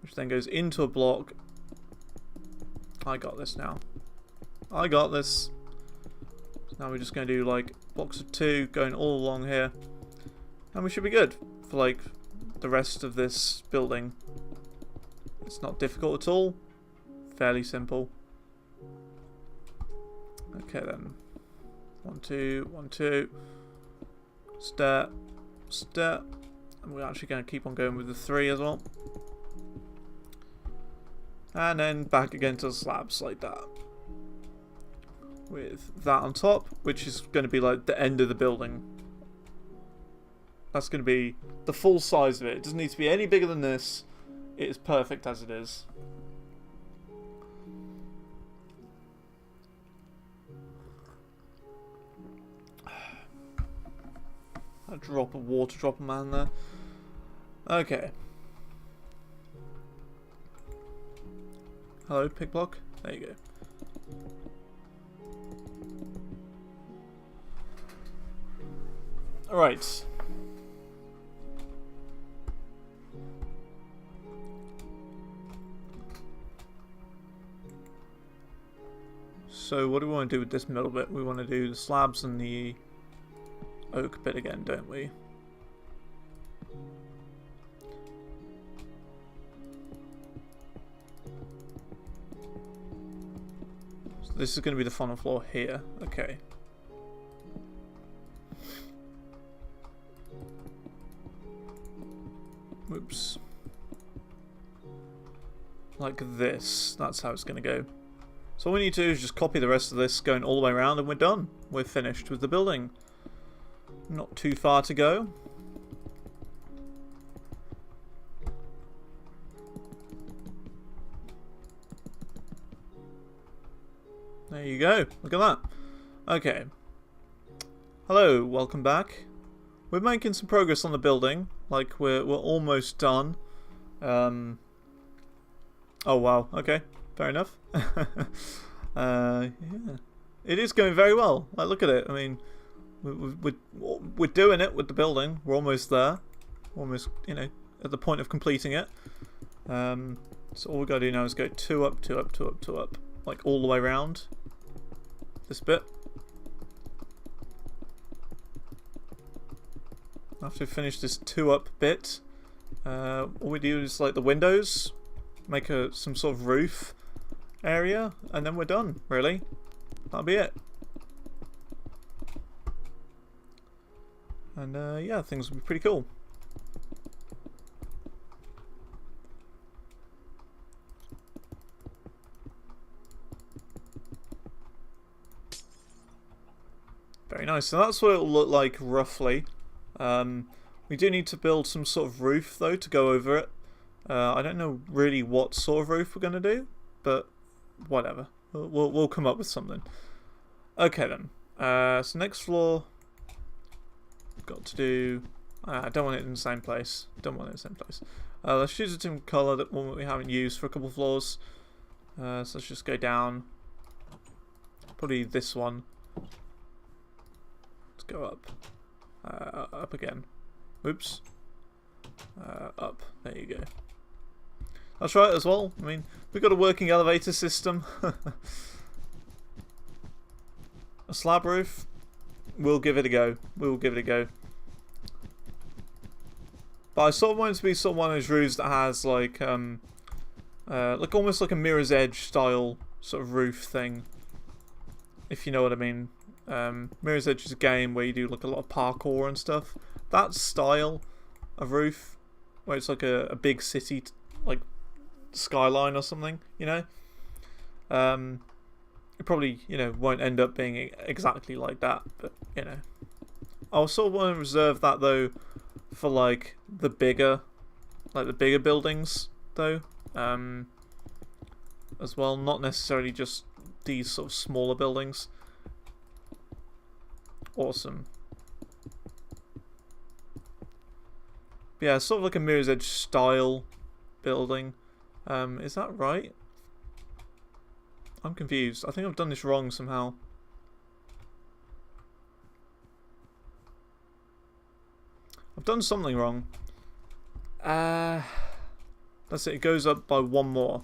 Which then goes into a block. I got this now. I got this. So now we're just going to do like blocks of 2 going all along here. And we should be good for like the rest of this building. It's not difficult at all. Fairly simple. Okay then. 1, 2, 1, 2. Stair. Stair. And we're actually going to keep on going with the 3 as well. And then back again to the slabs like that. With that on top, which is going to be like the end of the building. That's going to be the full size of it. It doesn't need to be any bigger than this. It is perfect as it is. A drop of water, drop of man there. Okay. Hello, pick block. There you go. Alright. So what do we want to do with this middle bit? We want to do the slabs and the oak bit again, don't we? So this is going to be the funnel floor here. Okay. Oops. Like this. That's how it's going to go. So all we need to do is just copy the rest of this going all the way around and we're done. We're finished with the building. Not too far to go. There you go. Look at that. Okay. Hello, welcome back. We're making some progress on the building. Like we're almost done. Oh wow. Okay. Fair enough. Yeah. It is going very well. Like, look at it. I mean, we're doing it with the building. We're almost there. Almost, you know, at the point of completing it. So all we gotta do now is go 2 up, 2 up, 2 up, 2 up. Like all the way around. This bit. After we finish this 2 up bit, all we do is like the windows. Make some sort of roof area, and then we're done, really. That'll be it. And yeah, things will be pretty cool. Very nice. So that's what it'll look like roughly. We do need to build some sort of roof though to go over it. I don't know really what sort of roof we're going to do, but whatever. We'll come up with something. Okay then. So next floor, we've got to do. I don't want it in the same place. Don't want it in the same place. Let's choose a different colour, that one that we haven't used for a couple of floors. So let's just go down. Probably this one. Let's go up. Up again. Oops. Up. There you go. That's right as well. I mean, we've got a working elevator system. A slab roof. We'll give it a go. We'll give it a go. But I sort of want it to be sort of one of those roofs that has like almost like a Mirror's Edge style sort of roof thing, if you know what I mean. Mirror's Edge is a game where you do like a lot of parkour and stuff. That style of roof, where it's like a big city, like skyline or something, you know. It probably, you know, won't end up being exactly like that, but you know. I sort of want to reserve that though for like the bigger buildings though, as well, not necessarily just these sort of smaller buildings. Awesome. Yeah, sort of like a Mirror's Edge style building. Is that right? I'm confused. I think I've done this wrong somehow. I've done something wrong. That's it. It goes up by one more.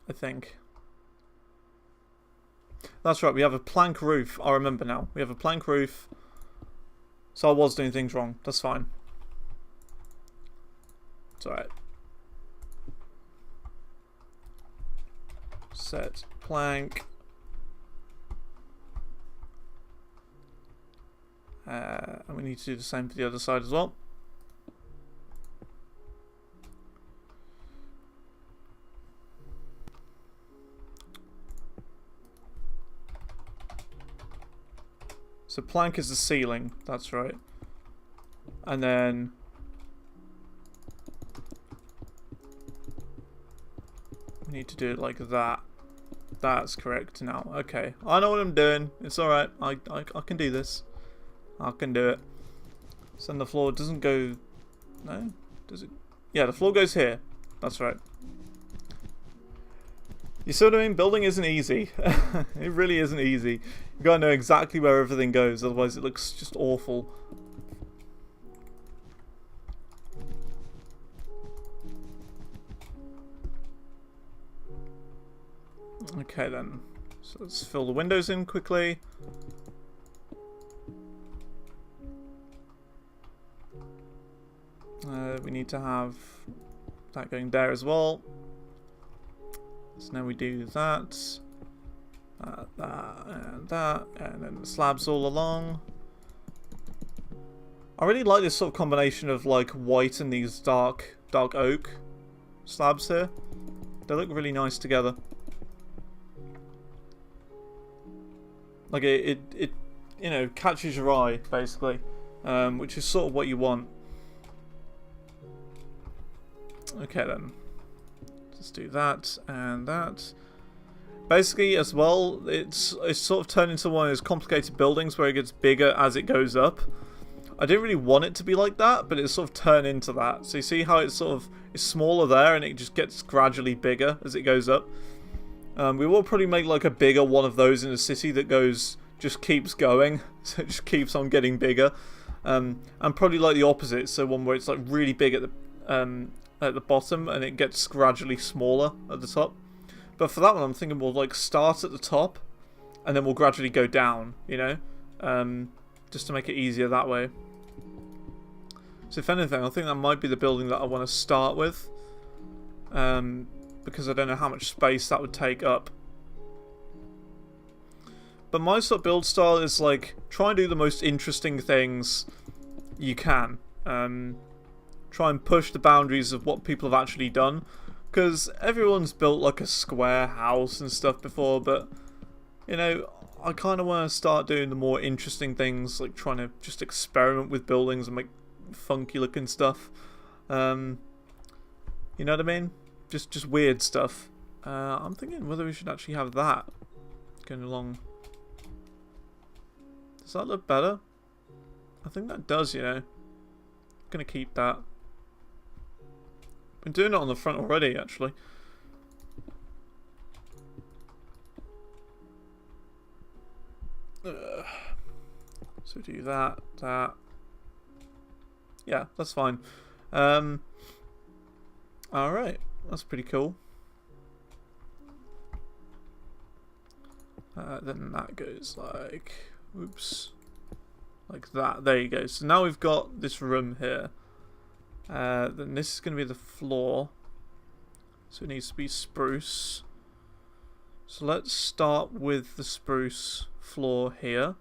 I think. That's right. We have a plank roof. I remember now. We have a plank roof. So I was doing things wrong. That's fine. It's alright. Set plank. And we need to do the same for the other side as well. So plank is the ceiling, that's right. And then we need to do it like that. That's correct now. Okay, I know what I'm doing. It's alright. I can do this. I can do it. So then the floor doesn't go... No? Does it? Yeah, the floor goes here. That's right. You see what I mean? Building isn't easy. It really isn't easy. You gotta know exactly where everything goes, otherwise it looks just awful. Okay then. So let's fill the windows in quickly. We need to have that going there as well. So now we do that, that, and then the slabs all along. I really like this sort of combination of like white and these dark oak slabs here. They look really nice together. Like it you know, catches your eye basically, which is sort of what you want. Okay then. Let's do that and that. Basically, as well, it's sort of turned into one of those complicated buildings where it gets bigger as it goes up. I didn't really want it to be like that, but it's sort of turned into that. So you see how it's sort of smaller there, and it just gets gradually bigger as it goes up. We will probably make like a bigger one of those in the city that just keeps going, so it just keeps on getting bigger. And probably like the opposite, so one where it's like really big at the bottom and it gets gradually smaller at the top. But for that one I'm thinking we'll like start at the top and then we'll gradually go down, you know, just to make it easier that way. So if anything, I think that might be the building that I want to start with, because I don't know how much space that would take up. But my sort of build style is like try and do the most interesting things you can. Try and push the boundaries of what people have actually done, because everyone's built like a square house and stuff before, but you know, I kind of want to start doing the more interesting things, like trying to just experiment with buildings and make funky looking stuff. You know what I mean? Just weird stuff. I'm thinking whether we should actually have that going along. Does that look better? I think that does, you know. I'm gonna keep that. Been doing it on the front already, actually. So do that. Yeah, that's fine. Alright, that's pretty cool. Then that goes like, oops, like that. There you go. So now we've got this room here. Then this is going to be the floor. So it needs to be spruce. So let's start with the spruce floor here.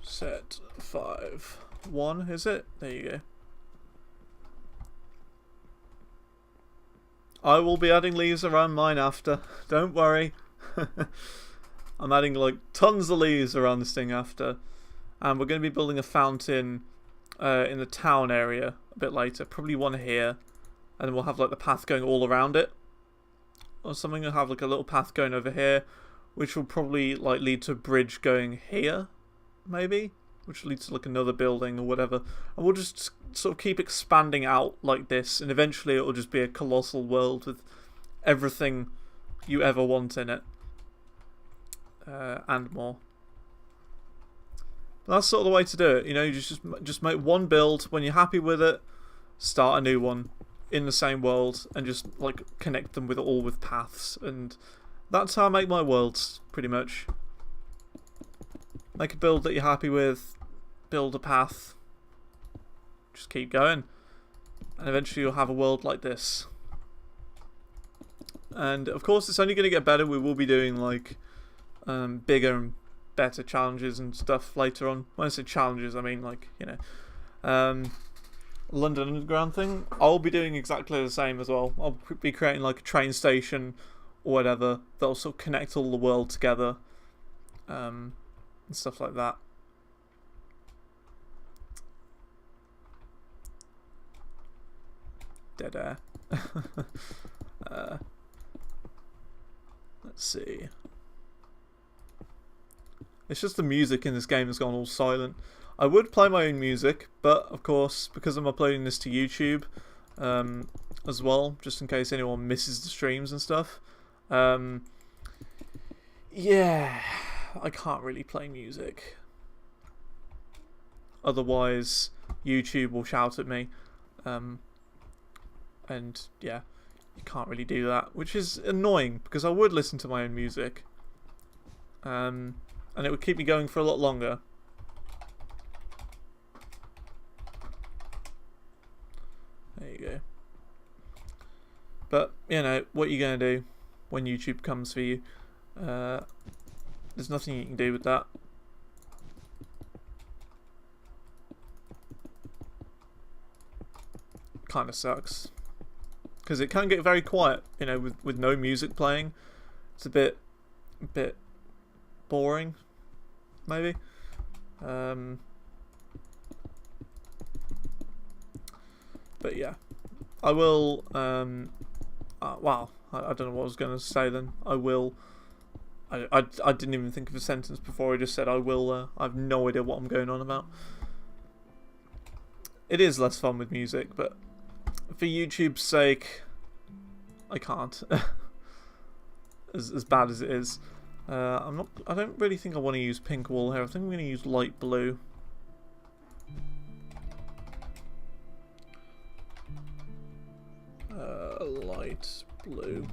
Set 5. 1, is it? There you go. I will be adding leaves around mine after. Don't worry. I'm adding like tons of leaves around this thing after. And we're going to be building a fountain in the town area a bit later. Probably one here. And then we'll have like the path going all around it. Or something. We'll have like a little path going over here. Which will probably like lead to a bridge going here. Maybe. Which leads to like another building or whatever. And we'll just sort of keep expanding out like this. And eventually it will just be a colossal world with everything you ever want in it. And more. But that's sort of the way to do it. You know, you just make one build. When you're happy with it, start a new one in the same world. And just like connect them with paths. And that's how I make my worlds, pretty much. Make a build that you're happy with. Build a path. Just keep going. And eventually you'll have a world like this. And of course it's only going to get better. We will be doing like bigger and better challenges and stuff later on. When I say challenges, I mean like, you know, London Underground thing. I'll be doing exactly the same as well. I'll be creating like a train station or whatever that'll sort of connect all the world together. And stuff like that. Dead air. Let's see. It's just the music in this game has gone all silent. I would play my own music, but of course, because I'm uploading this to YouTube as well, just in case anyone misses the streams and stuff. Yeah, I can't really play music. Otherwise, YouTube will shout at me. And yeah, you can't really do that, which is annoying because I would listen to my own music. And it would keep me going for a lot longer. There you go. But, you know, what are you going to do when YouTube comes for you? There's nothing you can do with that. Kind of sucks. Because it can get very quiet, you know, with no music playing. It's a bit boring, maybe. But yeah, I will. Wow, I don't know what I was going to say then. I will. I didn't even think of a sentence before I just said I will. I have no idea what I'm going on about. It is less fun with music, but for YouTube's sake, I can't. as bad as it is, I don't really think I want to use pink wool here. I think I'm going to use light blue. Light blue.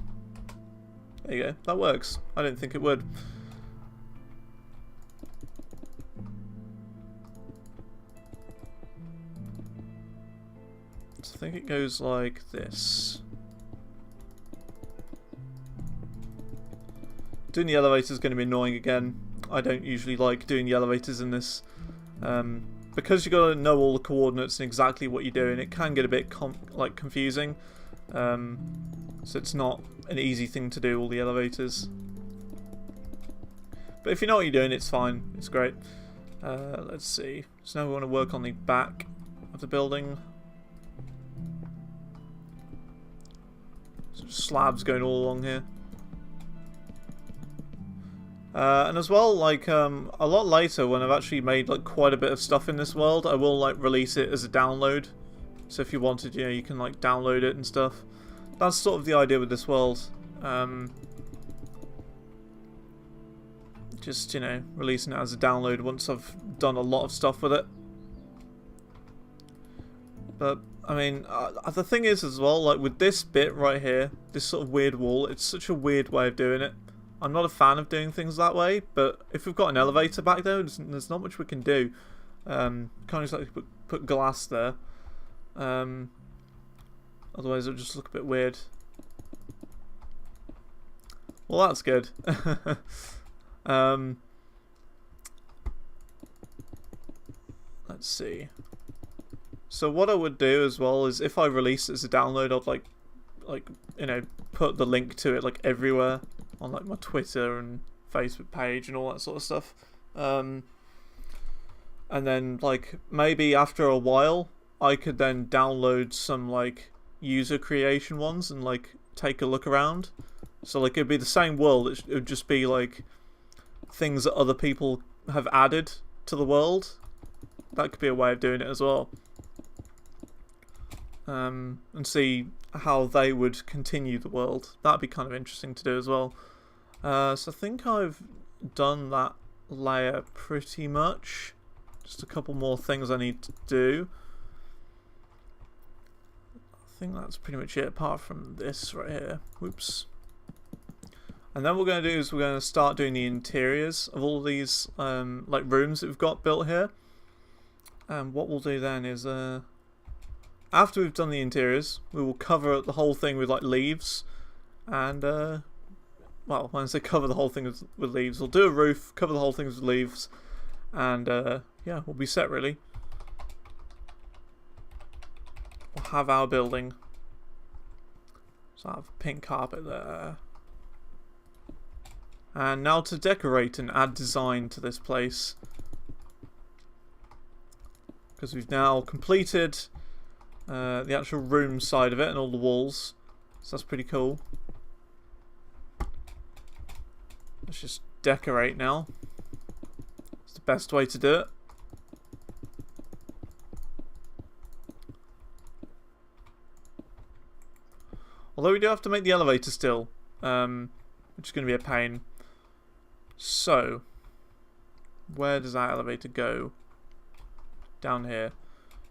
There you go. That works. I didn't think it would. I think it goes like this. Doing the elevators is going to be annoying again. I don't usually like doing the elevators in this. Because you've got to know all the coordinates and exactly what you're doing, it can get a bit confusing. So it's not an easy thing to do, all the elevators. But if you know what you're doing, it's fine. It's great. Let's see. So now we want to work on the back of the building. So slabs going all along here. And as well, like a lot later, when I've actually made like quite a bit of stuff in this world, I will like release it as a download. So if you wanted, you know, you can like download it and stuff. That's sort of the idea with this world. Just, you know, releasing it as a download once I've done a lot of stuff with it. But I mean, the thing is as well, like with this bit right here, this sort of weird wall, it's such a weird way of doing it. I'm not a fan of doing things that way, but if we've got an elevator back there, there's not much we can do. Can't exactly put glass there. Otherwise it'll just look a bit weird. Well, that's good. Let's see. So what I would do as well is if I release it as a download, I'd like you know, put the link to it like everywhere on like my Twitter and Facebook page and all that sort of stuff. And then like maybe after a while I could then download some like user creation ones and like take a look around. So like it'd be the same world, it would just be like things that other people have added to the world. That could be a way of doing it as well. And see how they would continue the world. That'd be kind of interesting to do as well. So I think I've done that layer pretty much. Just a couple more things I need to do. I think that's pretty much it, apart from this right here. Whoops. And then what we're going to do is we're going to start doing the interiors of all these like rooms that we've got built here. And what we'll do then is after we've done the interiors, we will cover the whole thing with like leaves. And well, when I say cover the whole thing with leaves, we'll do a roof, cover the whole thing with leaves, and yeah, we'll be set really. We'll have our building. So I have a pink carpet there. And now to decorate and add design to this place. Because we've now completed the actual room side of it and all the walls. So that's pretty cool. Let's just decorate now. It's the best way to do it. Although we do have to make the elevator still, which is going to be a pain. So, where does that elevator go? Down here.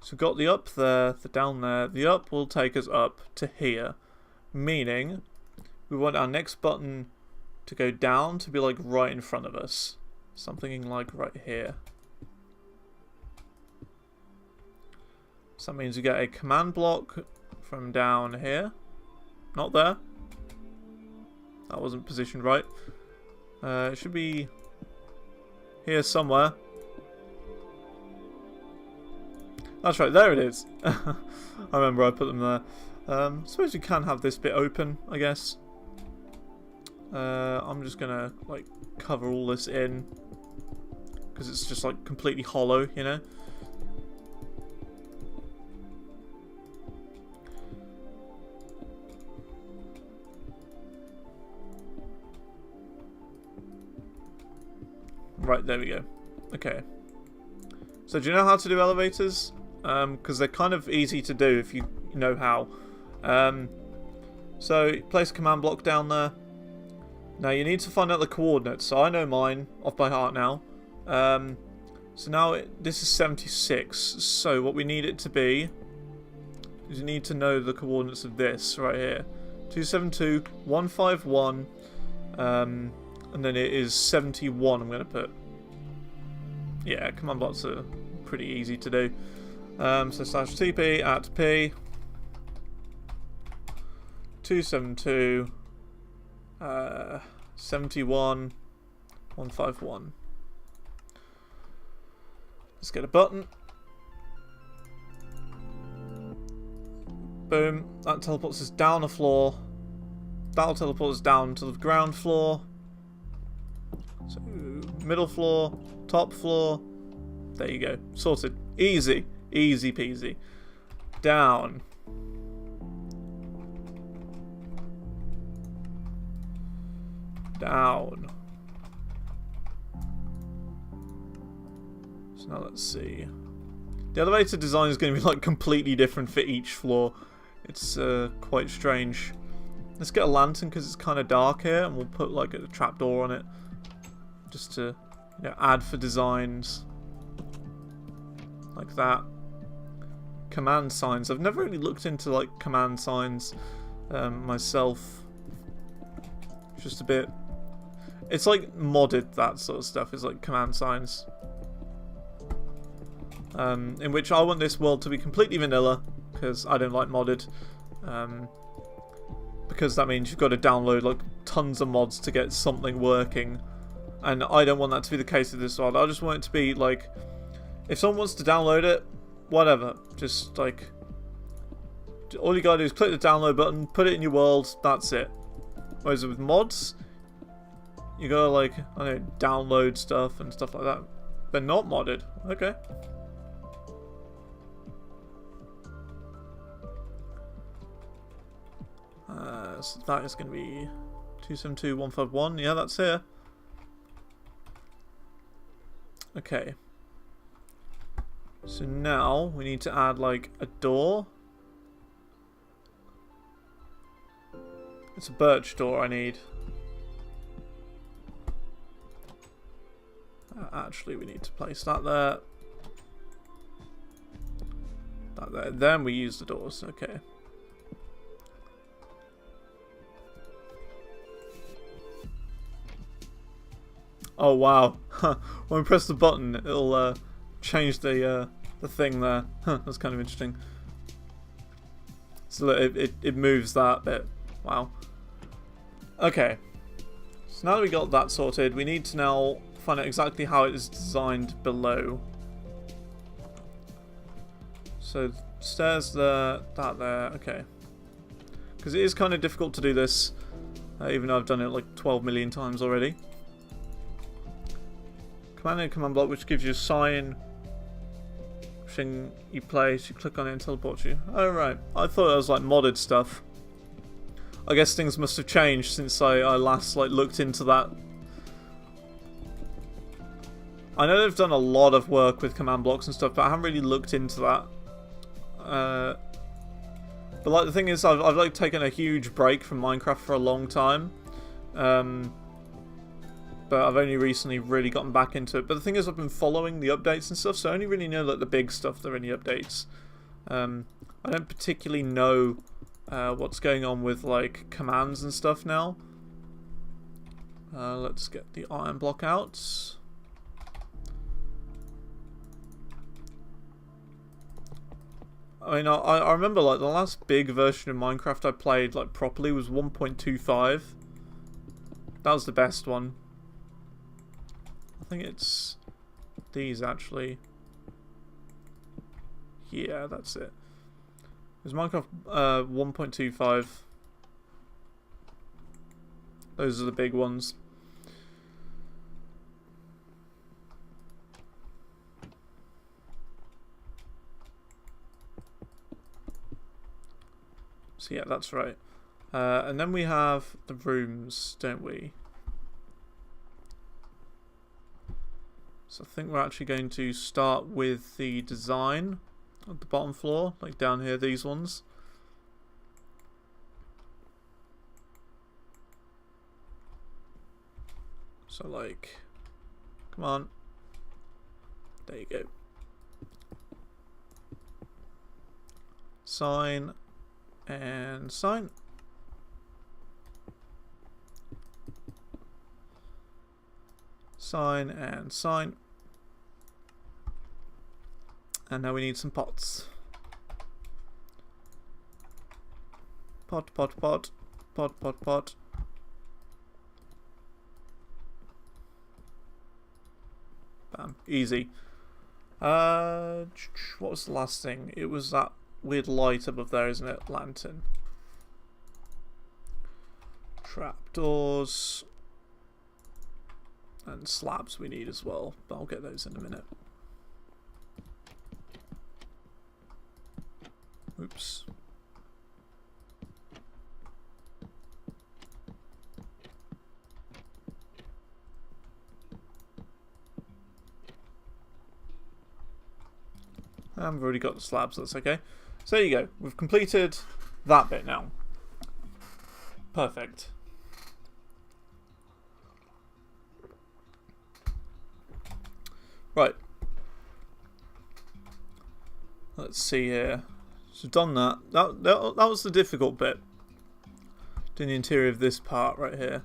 So we've got the up there, the down there. The up will take us up to here. Meaning, we want our next button to go down to be like right in front of us. Something like right here. So that means we get a command block from down here. Not there. That wasn't positioned right. It should be here somewhere. That's right, there it is. I remember I put them there. Suppose we can have this bit open, I guess. I'm just gonna like cover all this in because it's just like completely hollow, you know. Right, there we go. Okay. So do you know how to do elevators? Because they're kind of easy to do if you know how. So place a command block down there. Now you need to find out the coordinates. So I know mine off by heart now. So now this is 76. So what we need it to be is you need to know the coordinates of this right here. 272, 151, and then it is 71 I'm going to put. Yeah, command blocks are pretty easy to do. So slash TP at P 272 71 151. Let's get a button. Boom. That teleports us down a floor. That'll teleport us down to the ground floor. So middle floor, top floor. There you go. Sorted. Easy. Easy peasy. Down. Down. So now let's see. The elevator design is going to be like completely different for each floor. It's quite strange. Let's get a lantern because it's kind of dark here, and we'll put like a trapdoor on it, just to, you know, add for designs like that. Command signs. I've never really looked into like command signs myself. It's just a bit It's like modded, that sort of stuff. It's like command signs. In which I want this world to be completely vanilla, because I don't like modded. Because that means you've got to download like tons of mods to get something working. And I don't want that to be the case with this world. I just want it to be like, if someone wants to download it, whatever. Just like, all you gotta do is click the download button, put it in your world, that's it. Whereas with mods, you gotta like, I don't know, download stuff and stuff like that. They're not modded. Okay. So that is going to be 272151. Yeah, that's here. Okay. So now we need to add like a door. It's a birch door I need. Actually, we need to place that there. That there. Then we use the doors. Okay. Oh wow! When we press the button, it'll change the thing there. That's kind of interesting. So it moves that bit. Wow. Okay. So now that we got that sorted, we need to now find out exactly how it is designed below. So stairs there, that there. Okay. Because it is kind of difficult to do this, even though I've done it like 12 million times already. Command and command block, which gives you a sign. Thing you place, you click on it and teleports you. Oh right, I thought it was like modded stuff. I guess things must have changed since I last like looked into that. I know they've done a lot of work with command blocks and stuff, but I haven't really looked into that. But like the thing is, I've like taken a huge break from Minecraft for a long time. But I've only recently really gotten back into it. But the thing is, I've been following the updates and stuff, so I only really know like the big stuff that are in the updates. I don't particularly know what's going on with like commands and stuff now. Let's get the iron block out. I mean, I remember like the last big version of Minecraft I played like properly was 1.25. That was the best one. I think it's these actually. Yeah, that's it. There's Minecraft 1.25. Those are the big ones. So yeah, that's right. And then we have the rooms, don't we? So I think we're actually going to start with the design at the bottom floor, like down here, these ones. So like, come on. There you go. Sign and sign. Sign and sign. And now we need some pots. Pot, pot, pot. Pot, pot, pot. Bam. Easy. What was the last thing? It was that weird light above there, isn't it? Lantern. Trapdoors. And slabs we need as well, but I'll get those in a minute. Oops. And we've already got the slabs, that's okay. So there you go, we've completed that bit now. Perfect. Right. Let's see here. So done that. That was the difficult bit. Doing the interior of this part right here.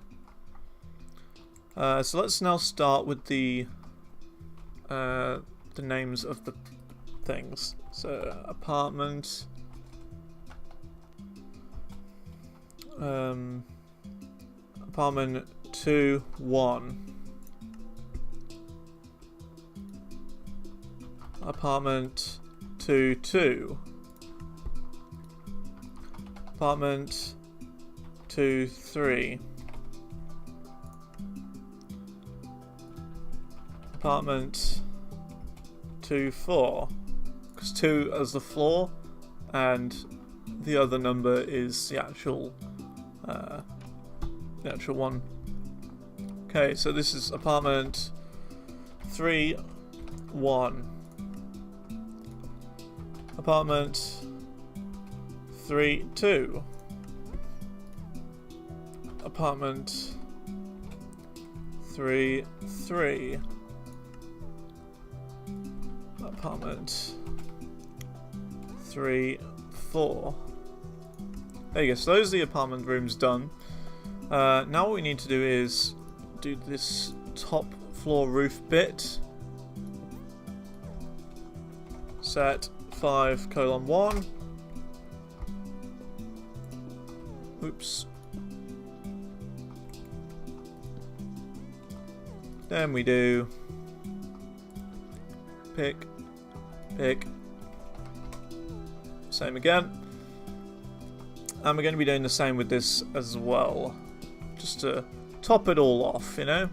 So let's now start with the names of the things. So apartment, apartment 2-1, apartment 2-2, apartment 2-3, apartment 2-4, because 2 as the floor and the other number is the actual one. Okay, so this is apartment 3-1, apartment 3-2, apartment 3-3, apartment 3-4. There you go, so those are the apartment rooms done. Now what we need to do is do this top floor roof bit. Set 5:1. Oops. Then we do pick, same again. And we're going to be doing the same with this as well, just to top it all off, you know.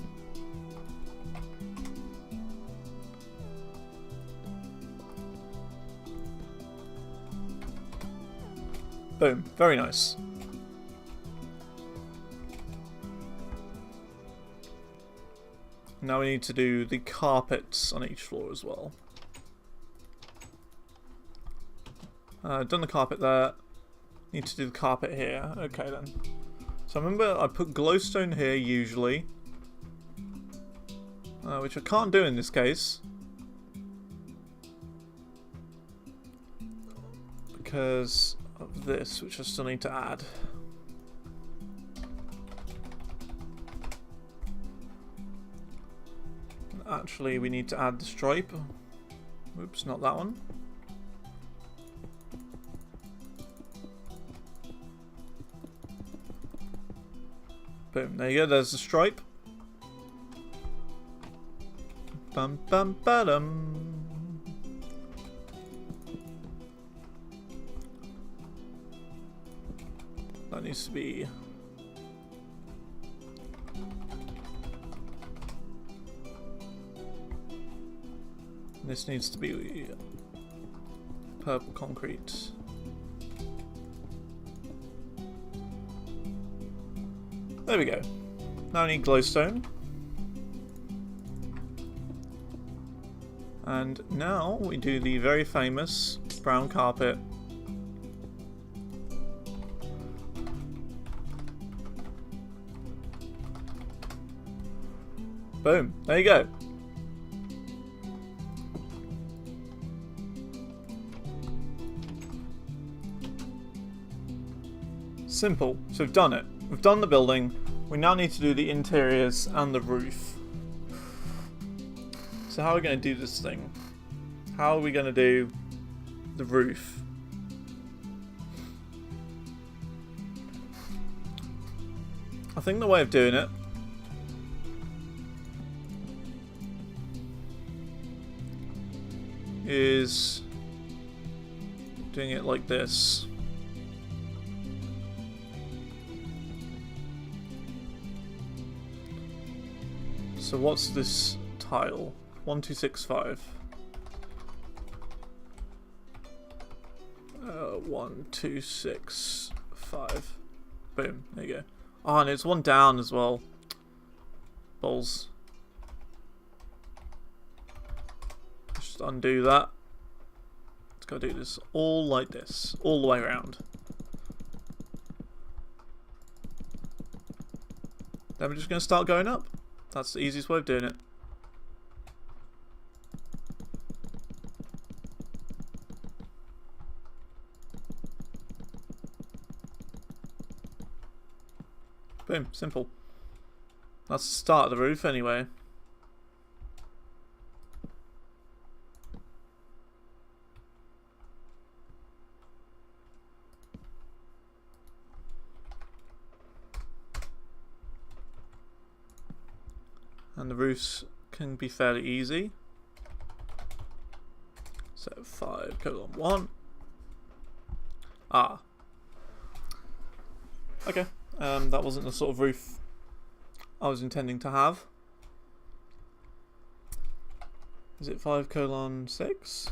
Boom, very nice. Now we need to do the carpets on each floor as well. Done the carpet there. Need to do the carpet here. Okay then. So remember I put glowstone here usually. Which I can't do in this case. Because of this, which I still need to add. Actually, we need to add the stripe. Oops, not that one. Boom, there you go, there's the stripe. Bum bum ba-dum. That needs to be... This needs to be purple concrete. There we go. Now I need glowstone. And now we do the very famous brown carpet. Boom. There you go. Simple. So we've done it. We've done the building. We now need to do the interiors and the roof. So how are we going to do this thing? How are we going to do the roof? I think the way of doing it is doing it like this. So what's this tile? 1265. 1265. Boom. There you go. Oh, and it's one down as well. Balls. Just undo that. Let's go do this all like this, all the way around. Then we're just going to start going up. That's the easiest way of doing it. Boom, simple. That's the start of the roof anyway. And the roofs can be fairly easy. So 5:1. Ah. Okay. That wasn't the sort of roof I was intending to have. Is it 5:6?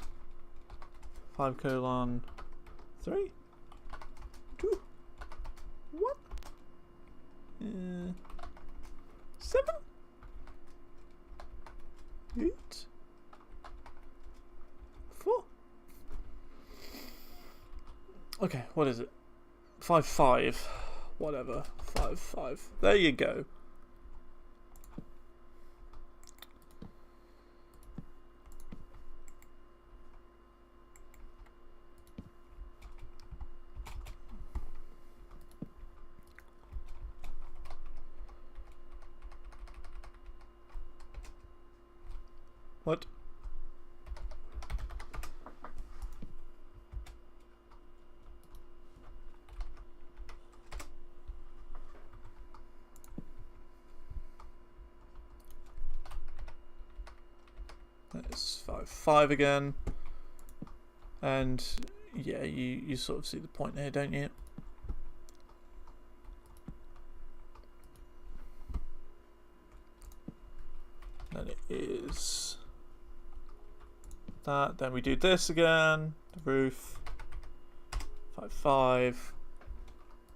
5:3? 2? 1? 7? 8? 4? Okay, what is it? 5'5". Whatever. 5'5". There you go. What? That's 5'5" again. And yeah, you sort of see the point here, don't you? Then it is that. Then we do this again. The roof. 5'5".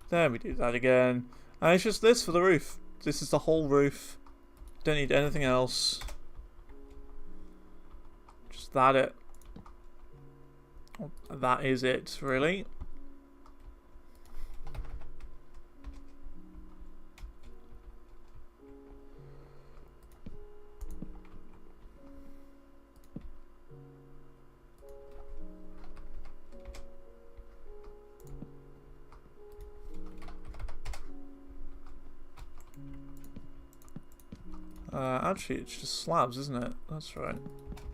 Then we do that again. And it's just this for the roof. This is the whole roof. Don't need anything else. Just that it. That is it, really. Actually, it's just slabs, isn't it? That's right.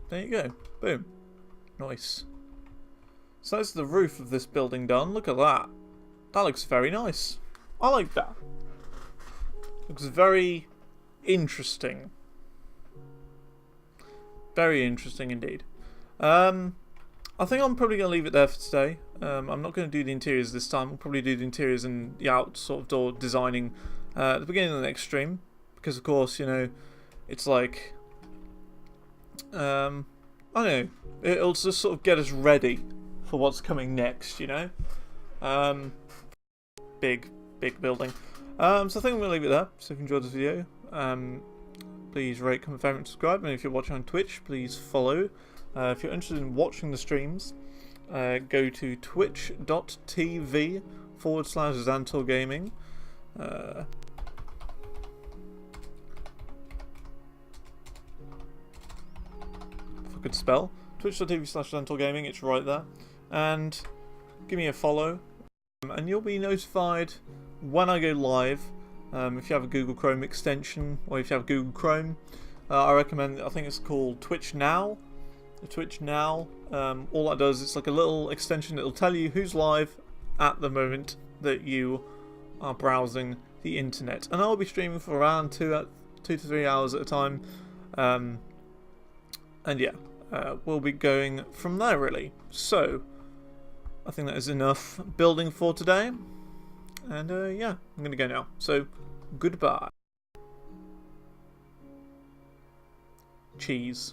There you go. Boom. Nice. So that's the roof of this building done. Look at that. That looks very nice. I like that. Looks very interesting. Very interesting indeed. I think I'm probably going to leave it there for today. I'm not going to do the interiors this time. I'll probably do the interiors and the out sort of door designing at the beginning of the next stream. Because, of course, you know, it's like... I don't know. It'll just sort of get us ready for what's coming next, you know? Big building. So I think I'm going to leave it there. So if you enjoyed this video, please rate, comment, favorite, and subscribe. And if you're watching on Twitch, please follow. If you're interested in watching the streams, go to twitch.tv/XantorGaming. If I could spell. Twitch.tv/XantorGaming, it's right there. And give me a follow. And you'll be notified when I go live. If you have a Google Chrome extension, or if you have Google Chrome, I recommend, I think it's called Twitch Now. Twitch Now, all that does, it's like a little extension that will tell you who's live at the moment that you are browsing the internet. And I'll be streaming for around 2 to 3 hours at a time. And yeah, we'll be going from there really. So, I think that is enough building for today. And yeah, I'm going to go now. So, goodbye. Cheese.